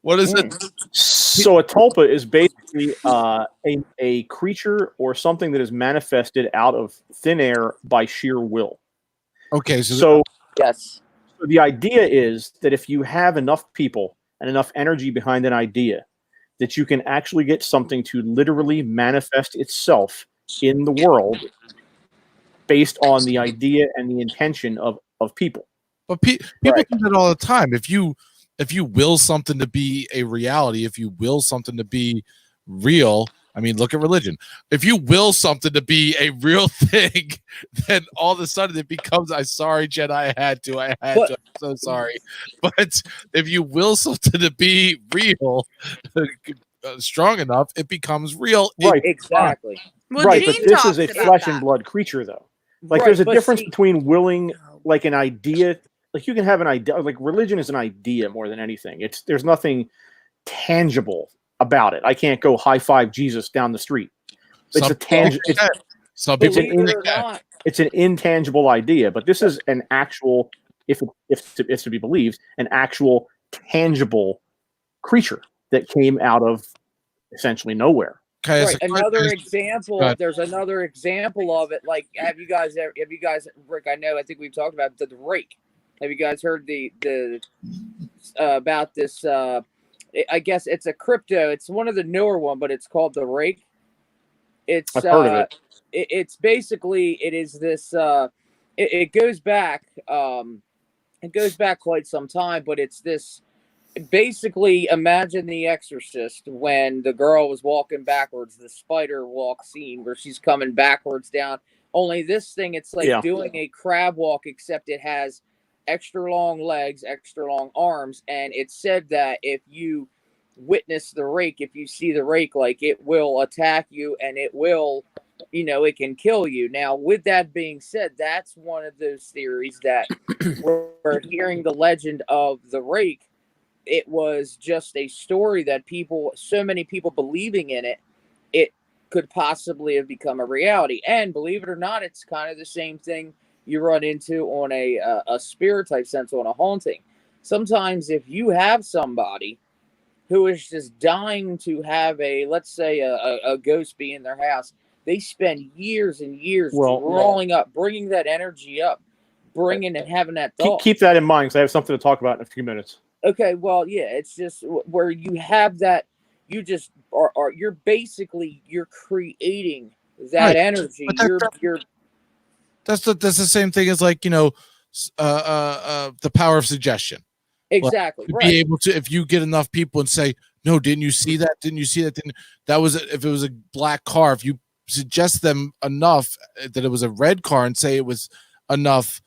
What is it? So a tulpa is basically a creature or something that is manifested out of thin air by sheer will. Okay, so yes. So the idea is that if you have enough people and enough energy behind an idea, that you can actually get something to literally manifest itself in the world based on the idea and the intention of people. But people do that all the time. If you will something to be a reality, if you will something to be real, I mean, look at religion. If you will something to be a real thing, then all of a sudden it becomes, I'm sorry, Jen, I had to. I'm so sorry. But if you will something to be real, strong enough, it becomes real. Right. Exactly. Well, right, but Gene this is a talks about flesh that. and blood creature, though. Like, Right, there's a but difference see- between willing, like an idea. Like, you can have an idea. Like, religion is an idea more than anything. There's nothing tangible about it. I can't go high five Jesus down the street. It's a tangible. It's an intangible idea, but this is an actual, if it's to be believed, an actual tangible creature that came out of essentially nowhere. Right. Another example. There's another example of it. Like, have you guys, Rick? I think we've talked about the rake. Have you guys heard the about this? I guess it's a crypto. It's one of the newer one, but it's called the rake. It's I've heard of it. It's basically it is this. It goes back. It goes back quite some time, but it's this. Basically, imagine The Exorcist when the girl was walking backwards, the spider walk scene where she's coming backwards down. Only this thing, it's like doing a crab walk, except it has extra long legs, extra long arms, and it's said that if you witness the rake, if you see the rake, like, it will attack you and it will, it can kill you. Now, with that being said, that's one of those theories that we're hearing the legend of the rake. It was just a story that so many people believing in it, it could possibly have become a reality. And believe it or not, it's kind of the same thing you run into on a spirit type sense, on a haunting. Sometimes if you have somebody who is just dying to have let's say a ghost be in their house, they spend years and years drawing up, bringing that energy up, bringing and having that thought. Keep that in mind, because I have something to talk about in a few minutes. Okay, well, yeah, it's just where you have that, you just you're creating that energy. That's the same thing as, like, the power of suggestion. Exactly. Like, to be able to, if you get enough people and say, no, didn't you see that? Didn't you see that? If it was a black car, if you suggest them enough that it was a red car and say it was enough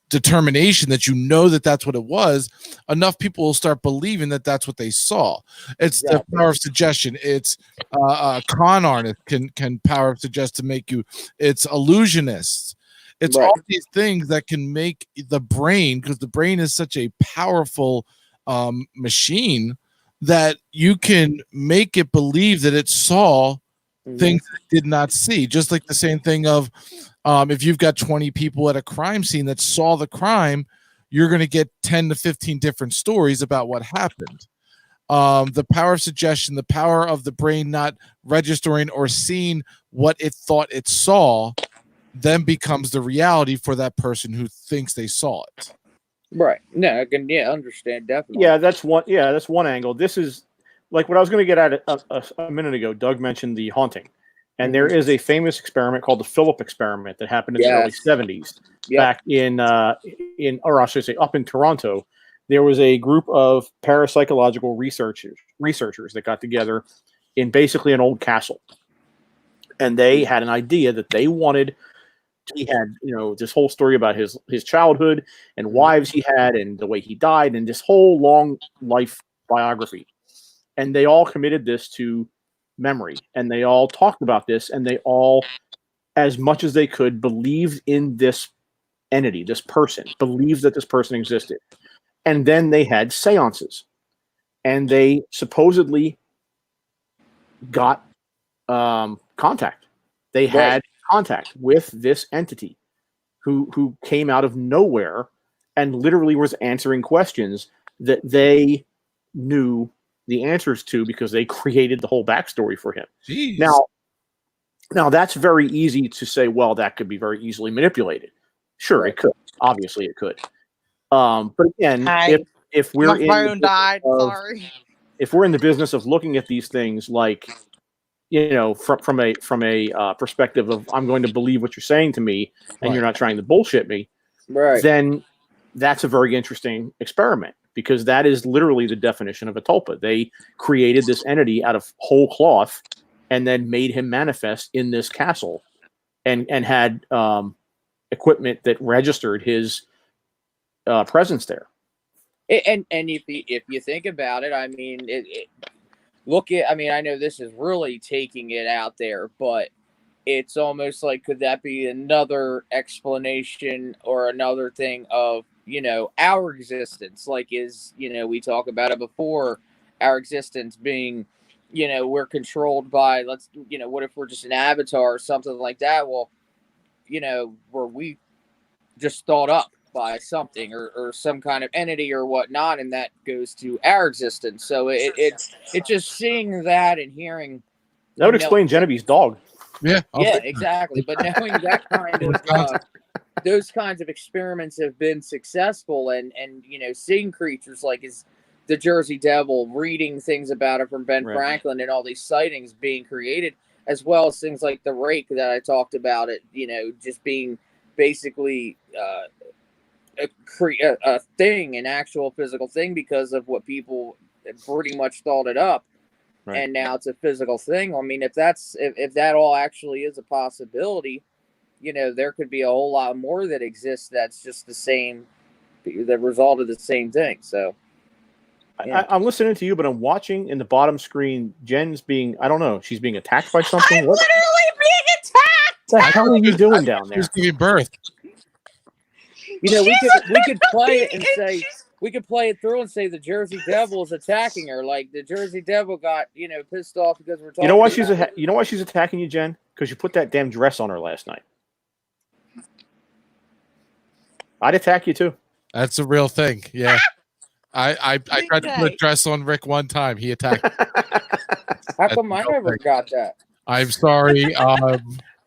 determination that that's what it was, enough people will start believing that that's what they saw. It's the power of suggestion. It's con artists can power suggest to make you. It's illusionists. It's all these things that can make the brain, because the brain is such a powerful machine, that you can make it believe that it saw things it did not see. Just like the same thing of, if you've got 20 people at a crime scene that saw the crime, you're going to get 10 to 15 different stories about what happened. The power of suggestion, the power of the brain not registering or seeing what it thought it saw, then becomes the reality for that person who thinks they saw it. Right. No, I can understand, definitely. Yeah, that's one angle. This is like what I was going to get at a minute ago. Doug mentioned the haunting. And there is a famous experiment called the Philip experiment that happened in the early 70s, back or I should say up in Toronto. There was a group of parapsychological researchers that got together in basically an old castle. And they had an idea that they wanted. He had, this whole story about his childhood and wives he had and the way he died and this whole long life biography. And they all committed this to memory, and they all talked about this, and they all, as much as they could, believed in this entity, this person, believed that this person existed. And then they had seances, and they supposedly got contact. They had contact with this entity who came out of nowhere and literally was answering questions that they knew the answers to because they created the whole backstory for him. Jeez. Now that's very easy to say, well, that could be very easily manipulated. Sure, it could. Obviously it could. But again, if we're My phone died. Sorry. If we're in the business of looking at these things like, from a perspective of I'm going to believe what you're saying to me and you're not trying to bullshit me, then that's a very interesting experiment because that is literally the definition of a tulpa. They created this entity out of whole cloth and then made him manifest in this castle and had equipment that registered his presence there. And if you think about it, I mean, I know this is really taking it out there, but it's almost like, could that be another explanation or another thing of, our existence? Like, we talk about it before, our existence being, we're controlled by, what if we're just an avatar or something like that? Well, were we just thought up by something or some kind of entity or whatnot, and that goes to our existence. So it's just seeing that and hearing that would explain Genevieve's dog. Yeah, exactly. But knowing that kind of those kinds of experiments have been successful, and seeing creatures like the Jersey Devil, reading things about it from Ben Franklin, and all these sightings being created, as well as things like the rake that I talked about. It just being basically a thing, an actual physical thing, because of what people pretty much thought it up, and now it's a physical thing. I mean, if that all actually is a possibility, there could be a whole lot more that exists that's just the result of the same thing. So I'm listening to you, but I'm watching in the bottom screen. Jen's being, I don't know, she's being attacked by something. I'm literally being attacked. What the hell are you doing down there? She's giving birth. we could play it and say, we could play it through and say the Jersey Devil is attacking her. Like the Jersey Devil got, pissed off because we're talking. You know why she's attacking you, Jen? Because you put that damn dress on her last night. I'd attack you too. That's a real thing. Yeah. I tried to put a dress on Rick one time. He attacked me. How come I never got that? I'm sorry.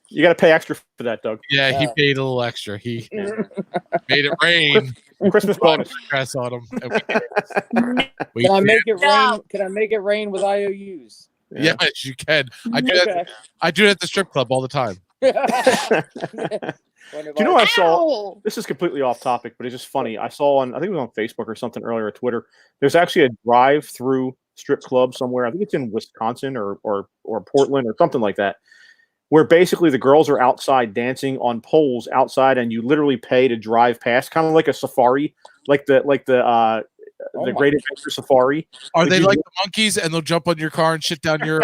You got to pay extra for that, Doug. Yeah, he paid a little extra. He made it rain. Christmas bonus. Dress on him. Can I make it rain? Can I make it rain with IOUs? Yeah. Yes, you can. I do it at the strip club all the time. Do you know what I saw? This is completely off topic, but it's just funny. I saw I think it was on Facebook or something earlier, or Twitter. There's actually a drive-through strip club somewhere. I think it's in Wisconsin or Portland or something like that, where basically the girls are outside dancing on poles outside, and you literally pay to drive past, kind of like a safari, like the Great Adventure Safari. Are they like the monkeys, and they'll jump on your car and shit down your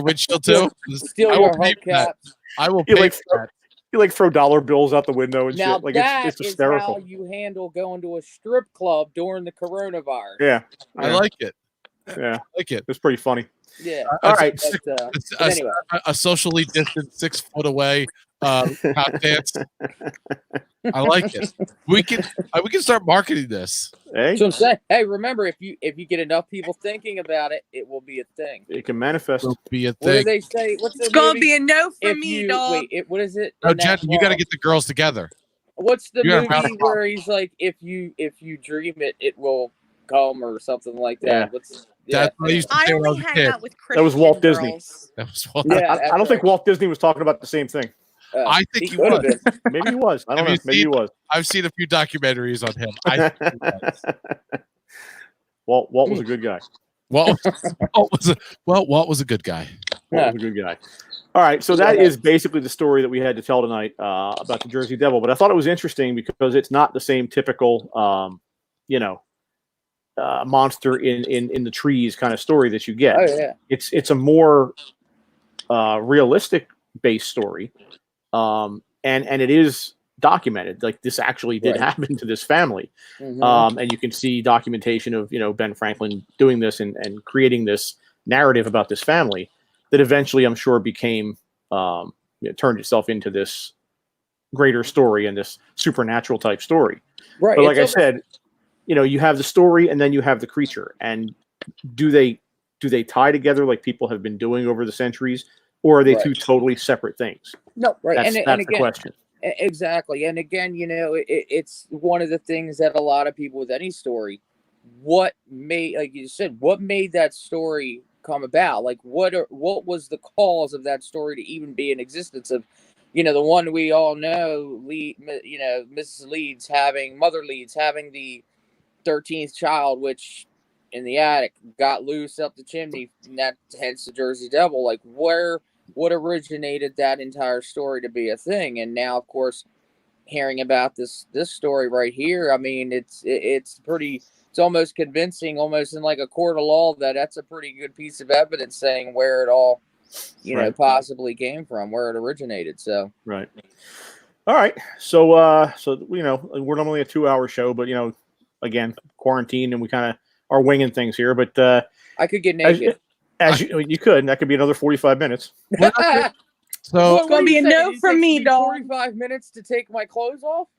windshield too? Steal your hubcaps. I will pay for that. You throw dollar bills out the window and now shit. Like that it's hysterical. Is how you handle going to a strip club during the coronavirus. Yeah. I like it. Yeah, I like it. It's pretty funny. Yeah. All right. Anyway, a socially distant 6 foot away tap dance. I like it. We can start marketing this. Hey, so I'm saying, remember, if you get enough people thinking about it, it will be a thing. It can manifest. It'll be a thing. What do they say? What's it's gonna be a no for me, dog. Wait, what is it? No, Jen, you got to get the girls together. What's the movie where he's like, if you dream it, it will come, or something like that? Yeah. That's what I used to say when I was a kid. That was Walt Disney. That was Walt. Yeah, I don't think Walt Disney was talking about the same thing. I think he was. Maybe he was. I don't know. Maybe he was. I've seen a few documentaries on him. I think he was. Walt was a good guy. Walt was a good guy. Walt was a good guy. All right, so that is basically the story that we had to tell tonight about the Jersey Devil. But I thought it was interesting because it's not the same typical, monster in the trees kind of story that you get. Oh yeah, it's a more realistic based story, and it is documented. Like this actually did Right. happen to this family. Mhm. And you can see documentation of, Ben Franklin doing this and creating this narrative about this family that eventually I'm sure became, turned itself into this greater story and this supernatural type story. Right. But like I It's almost- said, you have the story and then you have the creature. And do they tie together like people have been doing over the centuries, or are they Right. two totally separate things? No, right. That's and the again, question. exactly. And again, it's one of the things that a lot of people with any story, what made, like you said, what made that story come about? Like what was the cause of that story to even be in existence? Of, the one we all know, Mrs. Mother Leeds having the 13th child, which in the attic got loose up the chimney, and that hence the Jersey Devil. Like what originated that entire story to be a thing? And now, of course, hearing about this story right here, I mean, it's almost convincing, almost in like a court of law, that's a pretty good piece of evidence saying where it all Right. possibly came from, where it originated. So Right. All right. So we're normally a 2-hour show, but again, quarantine, and we kind of are winging things here. But I could get naked. As you could, and that could be another 45 minutes. So It's gonna be a no from me, dog. 45 minutes to take my clothes off.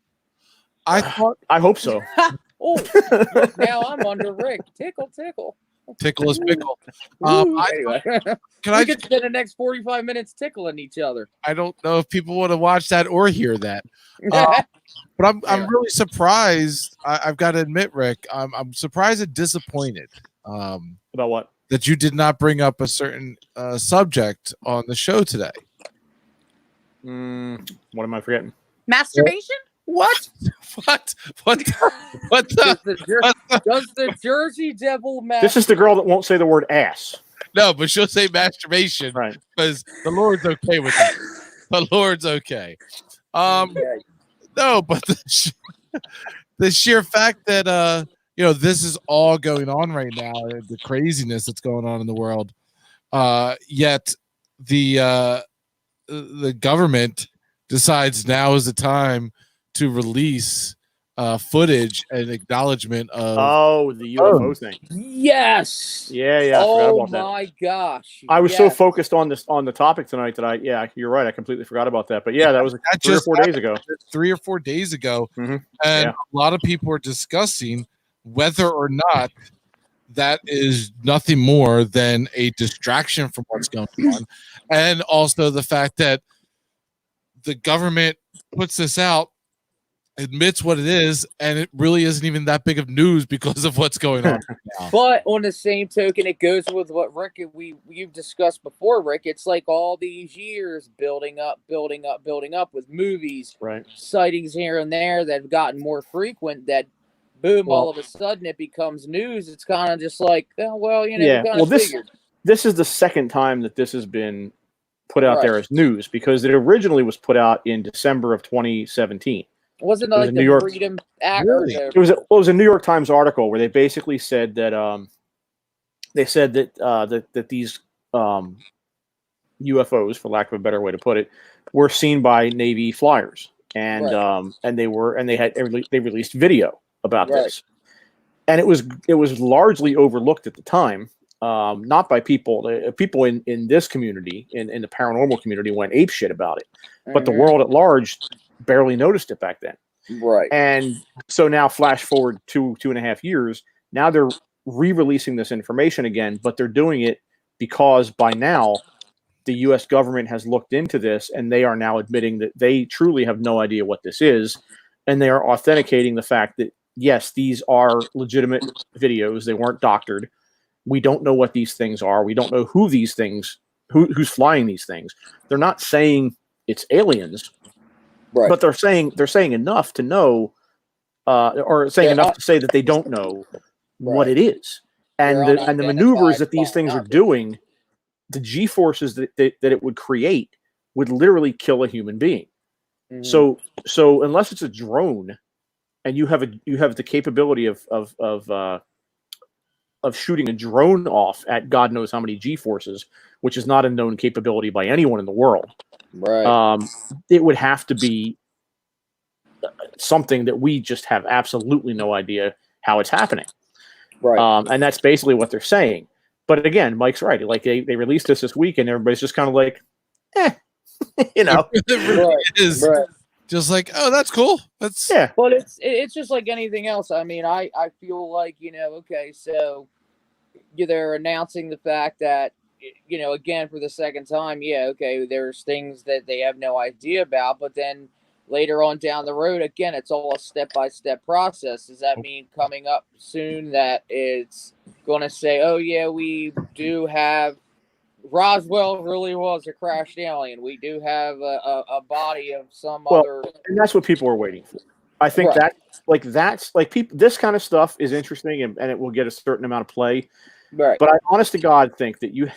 I thought, I hope so. Oh, look, now I'm under Rick. Tickle. tickle is pickle. Anyway, Can we I could spend the next 45 minutes tickling each other. I don't know if people want to watch that or hear that. But I'm really surprised. I've got to admit, Rick, I'm surprised and disappointed. About what? That you did not bring up a certain subject on the show today. What am I forgetting? Masturbation? What? What Does the Jersey Devil masturbate? This is the girl that won't say the word ass. No, but she'll say masturbation, right? Because the Lord's okay with it. The Lord's okay. No, but the sheer fact that this is all going on right now, the craziness that's going on in the world, yet the government decides now is the time to release footage and acknowledgement of the UFO thing. Yes. Yeah. I forgot about that. Oh my gosh. I was so focused on the topic tonight that you're right. I completely forgot about that. But yeah, that was that 3 or 4 days ago. 3 or 4 days ago, Mm-hmm. and a lot of people are discussing whether or not that is nothing more than a distraction from what's going on, and also the fact that the government puts this out, admits what it is, and it really isn't even that big of news because of what's going on right now. But on the same token, it goes with what Rick we've discussed before, Rick. It's like all these years building up with movies, right? Sightings here and there that have gotten more frequent. That boom, all of a sudden it becomes news. It's kind of just like, this is the second time that this has been put out there as news, because it originally was put out in December of 2017. Wasn't it like New the York Freedom Act? Really? It was a New York Times article where they basically said that that these UFOs, for lack of a better way to put it, were seen by Navy flyers, and they released video about this, and it was largely overlooked at the time, not by people. People in this community, in the paranormal community, went apeshit about it, but the world at large barely noticed it back then. Right. And so now flash forward 2.5 years, now they're re-releasing this information again, but they're doing it because by now the US government has looked into this, and they are now admitting that they truly have no idea what this is, and they are authenticating the fact that yes, these are legitimate videos. They weren't doctored. We don't know what these things are. We don't know who's flying these things. They're not saying it's aliens. Right. But they're saying enough to know, or saying enough to say that they don't know what it is, and the maneuvers that these things are doing, the G forces that it would create would literally kill a human being. Mm-hmm. So unless it's a drone, and you have the capability of shooting a drone off at God knows how many G forces, which is not a known capability by anyone in the world. Right. It would have to be something that we just have absolutely no idea how it's happening. Right. And that's basically what they're saying. But again, Mike's right. Like they released this week, and everybody's just kind of like, you know, It really is. Right. Just like, oh, that's cool. That's yeah. But it's just like anything else. I mean, I feel like, okay, so they're announcing the fact that, again, for the second time, okay, there's things that they have no idea about, but then later on down the road, again, it's all a step-by-step process. Does that mean coming up soon that it's going to say, oh, yeah, we do have Roswell really was a crashed alien. We do have a body of some other. And that's what people are waiting for. I think Right. that's people. This kind of stuff is interesting, and it will get a certain amount of play. Right. But I, honest to God, think that you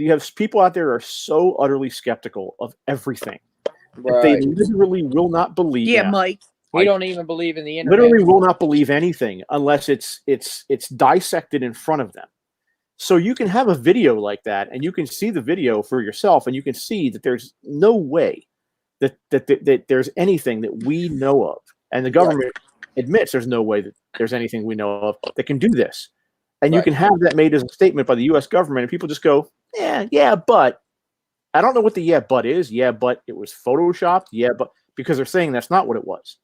have people out there who are so utterly skeptical of everything that they literally will not believe. Yeah, now. Mike. We don't even believe in the internet. Literally will not believe anything unless it's dissected in front of them. So you can have a video like that, and you can see the video for yourself, and you can see that there's no way that there's anything that we know of, and the government admits there's no way that there's anything we know of that can do this. And you can have that made as a statement by the U.S. government, and people just go, yeah, but I don't know what the yeah, but is. Yeah, but it was photoshopped. Yeah, but because they're saying that's not what it was.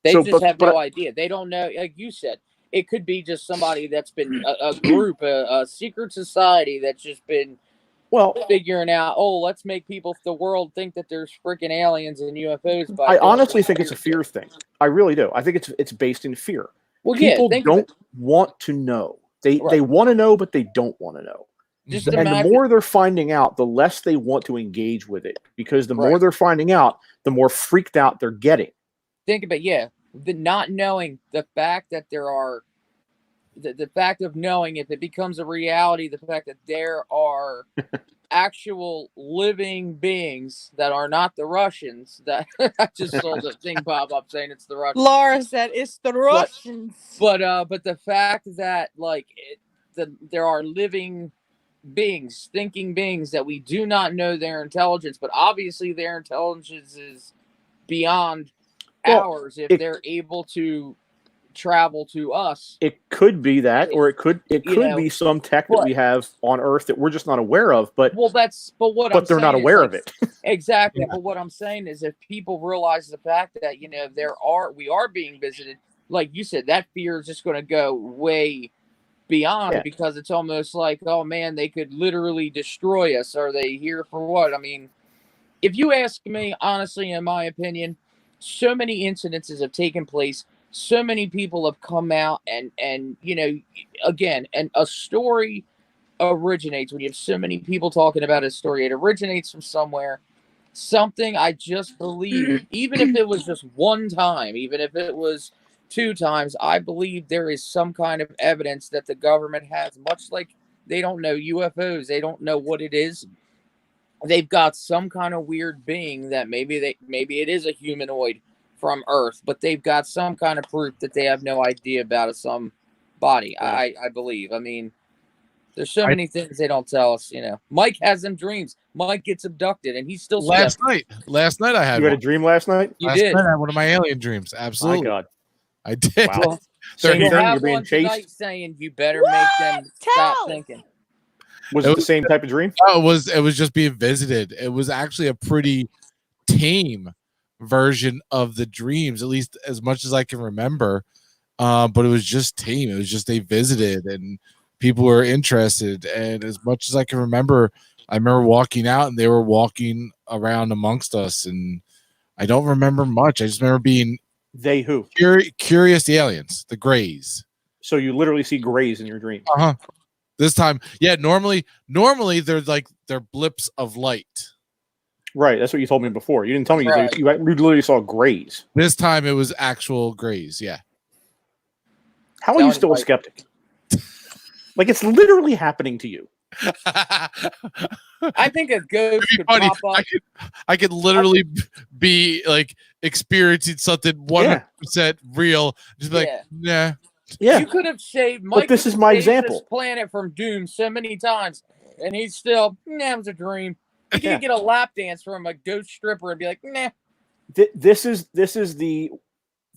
They just have no idea. They don't know. Like you said, it could be just somebody that's been a group, a secret society that's just been figuring out, let's make the world think that there's freaking aliens and UFOs. I honestly think it's a fear thing. I really do. I think it's based in fear. Well, people don't want to know. They want to know, but they don't want to know. And the more they're finding out, the less they want to engage with it, because the more they're finding out, the more freaked out they're getting. Think about the not knowing, the fact that there are the fact of knowing, if it becomes a reality, the fact that there are actual living beings that are not the Russians. That I just saw the thing pop up saying it's the Russians. Laura said it's the Russians. But the fact that there are living beings, thinking beings that we do not know their intelligence, but obviously their intelligence is beyond ours if they're able to travel to us. It could be that, or it could be some tech that we have on Earth that we're just not aware of. But they're not aware of it. Exactly. But what I'm saying is, if people realize the fact that we are being visited, like you said, that fear is just going to go way beyond, because it's almost like, oh man, they could literally destroy us. Are they here for what? I mean, if you ask me, honestly, in my opinion, so many incidences have taken place. So many people have come out and again, and a story originates when you have so many people talking about a story. It originates from somewhere. Something I just believe, even if it was just one time, even if it was 2 times, I believe there is some kind of evidence that the government has, much like they don't know UFOs. They don't know what it is. They've got some kind of weird being that maybe it is a humanoid from Earth, but they've got some kind of proof that they have no idea about some body. I believe. I mean, there's so many things they don't tell us. Mike has them dreams. Mike gets abducted, and he's still last night I had. You had a dream last night? You did. Night I had one of my alien dreams. Absolutely. My God. I did. Wow. So you have one tonight saying you better make them stop thinking. Was it the same type of dream? No, it was just being visited. It was actually a pretty tame version of the dreams, at least as much as I can remember. But it was just tame. It was just they visited and people were interested. And as much as I can remember, I remember walking out and they were walking around amongst us. And I don't remember much. I just remember being curious aliens, the Greys. So you literally see Greys in your dreams. This time, normally they're blips of light. Right, that's what you told me before. You didn't tell me you literally saw Greys. This time it was actual Greys. Yeah. How are you still a skeptic? Like, it's literally happening to you. I think a ghost could pop up. I could literally be like experiencing something 100% real. Just like, Yeah. You could have saved Mike. But this is my example. This planet from doom so many times, and he's still, it was a dream. You can get a lap dance from a ghost stripper and be like, nah. This is the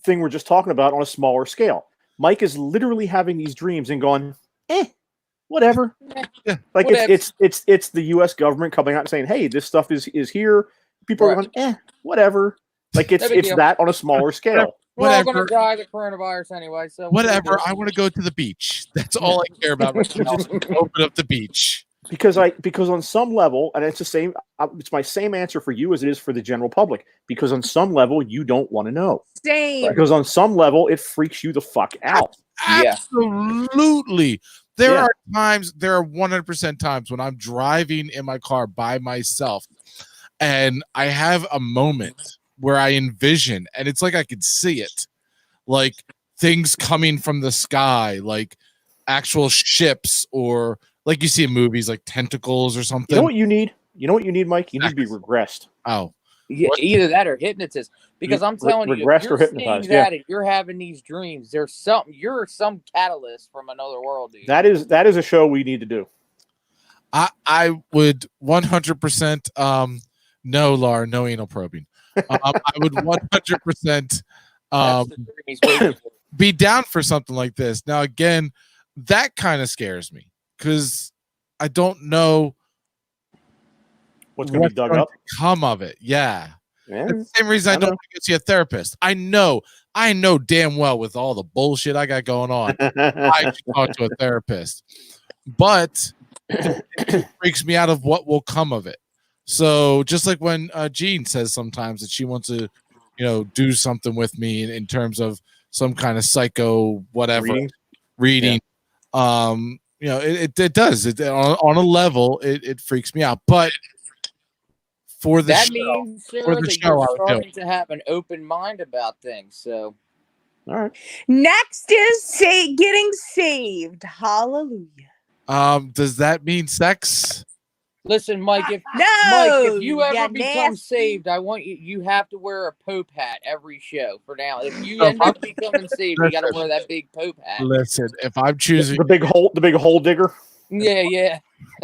thing we're just talking about on a smaller scale. Mike is literally having these dreams and going, whatever. Like it's the U.S. government coming out and saying, hey, this stuff is here. People are going, whatever. Like it's that on a smaller scale. We're all gonna die of the coronavirus anyway. So whatever. I want to go to the beach. That's all I care about right now. Open up the beach. Because on some level, and it's the same. It's my same answer for you as it is for the general public. Because on some level, you don't want to know. Same. Because on some level, it freaks you the fuck out. Absolutely. There are 100% times when I'm driving in my car by myself, and I have a moment where I envision, and it's like I could see it, like things coming from the sky, like actual ships, or like you see in movies, like tentacles or something. You know what you need? You know what you need, Mike? You need to be regressed. Oh. Yeah, either that or hypnotist. Because I'm telling you, if you're seeing that and you're having these dreams, there's something. You're some catalyst from another world, dude. That is a show we need to do. I would 100% no, Lar, no anal probing. I would 100% be down for something like this. Now, again, that kind of scares me because I don't know what's going to be dug up. Come of it, yeah. That's the same reason I don't want to go see a therapist. I know damn well with all the bullshit I got going on, I should talk to a therapist. But it freaks me out of what will come of it. So just like when Jean says sometimes that she wants to, do something with me in terms of some kind of psycho whatever reading. It does. On a level, it freaks me out. But for the that show, means, sir, for the that show, you're starting to have an open mind about things. So, all right. Next is getting saved. Hallelujah. Does that mean sex? Listen, Mike, if you ever become saved, I want you. You have to wear a Pope hat every show for now. If you end up becoming saved, you got to wear that big Pope hat. Listen, if I'm choosing the big hole digger. Yeah.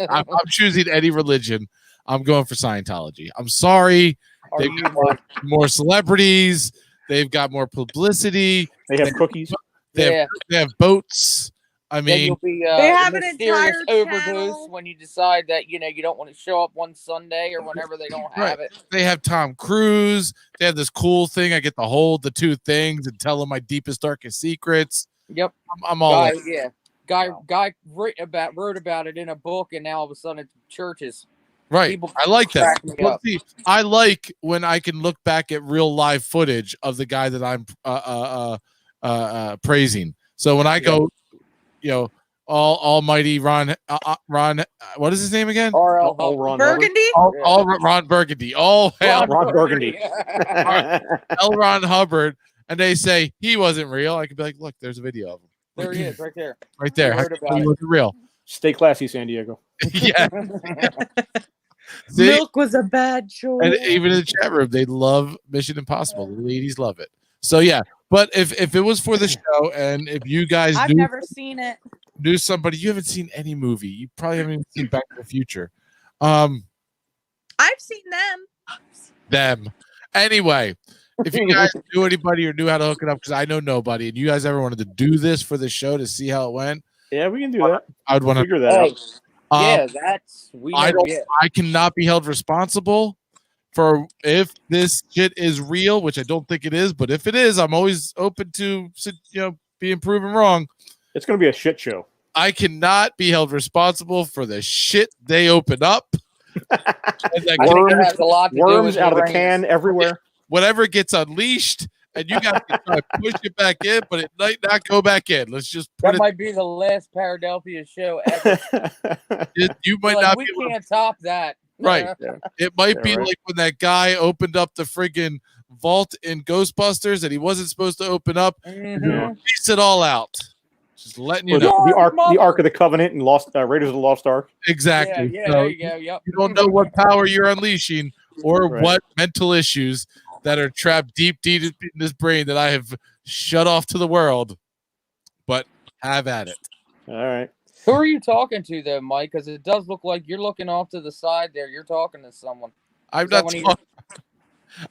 I'm choosing any religion. I'm going for Scientology. I'm sorry. They've got more celebrities. They've got more publicity. They have cookies. They have boats. I mean, you'll be they have a an mysterious entire overdose channel. when you decide that you don't want to show up one Sunday or whenever they don't have it. They have Tom Cruise. They have this cool thing. I get to hold the two things and tell them my deepest, darkest secrets. Yep, I'm all in. Yeah. Guy wrote about it in a book, and now all of a sudden it's churches. Right. I like that. See, I like when I can look back at real live footage of the guy that I'm praising. So when I go, almighty Ron, what is his name again? Ron Burgundy. Ron Burgundy. Oh, hell. Ron Burgundy. L. Ron Hubbard. And they say he wasn't real. I could be like, look, there's a video of him. There he is, right there. Right there. He wasn't real. Stay classy, San Diego. Yeah. Milk was a bad choice. And even in the chat room, they love Mission Impossible. The ladies love it. So yeah, but if it was for the show, and if you guys I've never seen it. Knew somebody, you haven't seen any movie. You probably haven't even seen Back to the Future. I've seen them. Anyway, if you guys knew anybody or knew how to hook it up, because I know nobody, and you guys ever wanted to do this for the show to see how it went, yeah, we can do that. I would want to figure that out. Yeah, I cannot be held responsible for if this shit is real, which I don't think it is, but if it is, I'm always open to being proven wrong. It's going to be a shit show. I cannot be held responsible for the shit they open up. Worms out of the can everywhere. Whatever gets unleashed, and you guys can try to push it back in, but it might not go back in. Let's just put that might be the last Paradelphia show ever. You might not. We can't top that. Right. It might be like when that guy opened up the friggin' vault in Ghostbusters that he wasn't supposed to open up. Piece it all out. Just letting you know. The Ark of the Covenant and Raiders of the Lost Ark. Exactly. Yeah, so there you go. Yep. You don't know what power you're unleashing or what mental issues that are trapped deep in this brain that I have shut off to the world. But have at it. All right. Who are you talking to, though, Mike? Because it does look like you're looking off to the side there. You're talking to someone. I'm not talking.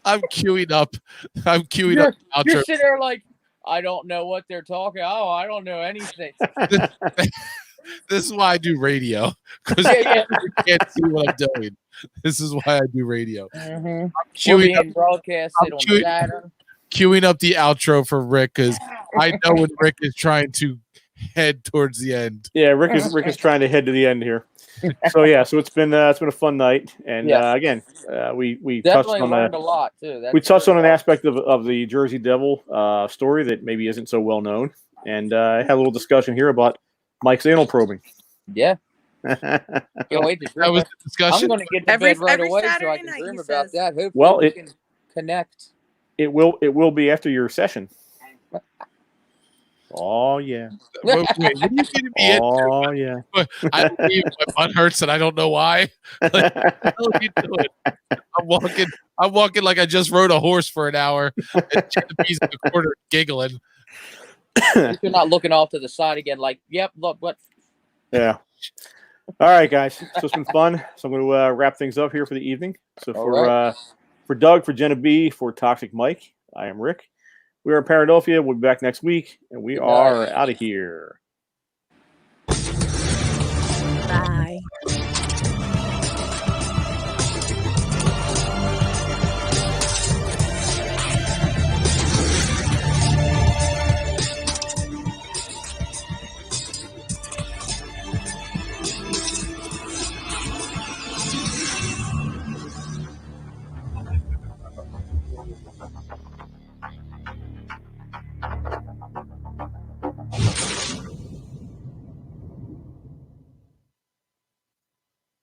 I'm queuing up. You're up the outro. sitting there like, I don't know what they're talking. Oh, I don't know anything. This is why I do radio, because Yeah. you can't see what I'm doing. This is why I do radio. Mm-hmm. I'm We're queuing up, being broadcasted on Saturn. queuing up the outro for Rick, because I know when Rick is trying to head towards the end. Yeah, Rick is trying to head to the end here. So it's been a fun night, and Yes. again, we touched Definitely on learned a lot too. we touched on an aspect of the Jersey Devil story that maybe isn't so well known, and I had a little discussion here about Mike's anal probing. Yeah. Can't wait to dream. That was the discussion. I'm going to get to bed right away so I Saturday can night, dream he about says. that. Hopefully Well, we can connect. It will be after your session. Oh yeah. Wait, what are you getting me into? Oh yeah. I leave, my butt hurts, and I don't know why. Like, what the hell are you doing? I'm walking like I just rode a horse for an hour, and Genevieve in the corner giggling. You're not looking off to the side again, like, yep, look what. Yeah. All right, guys. So it's been fun. So I'm going to wrap things up here for the evening. So for Doug, for Jenna B, for Toxic Mike, I am Rick. We are in Paradelphia. We'll be back next week, and we are out of here.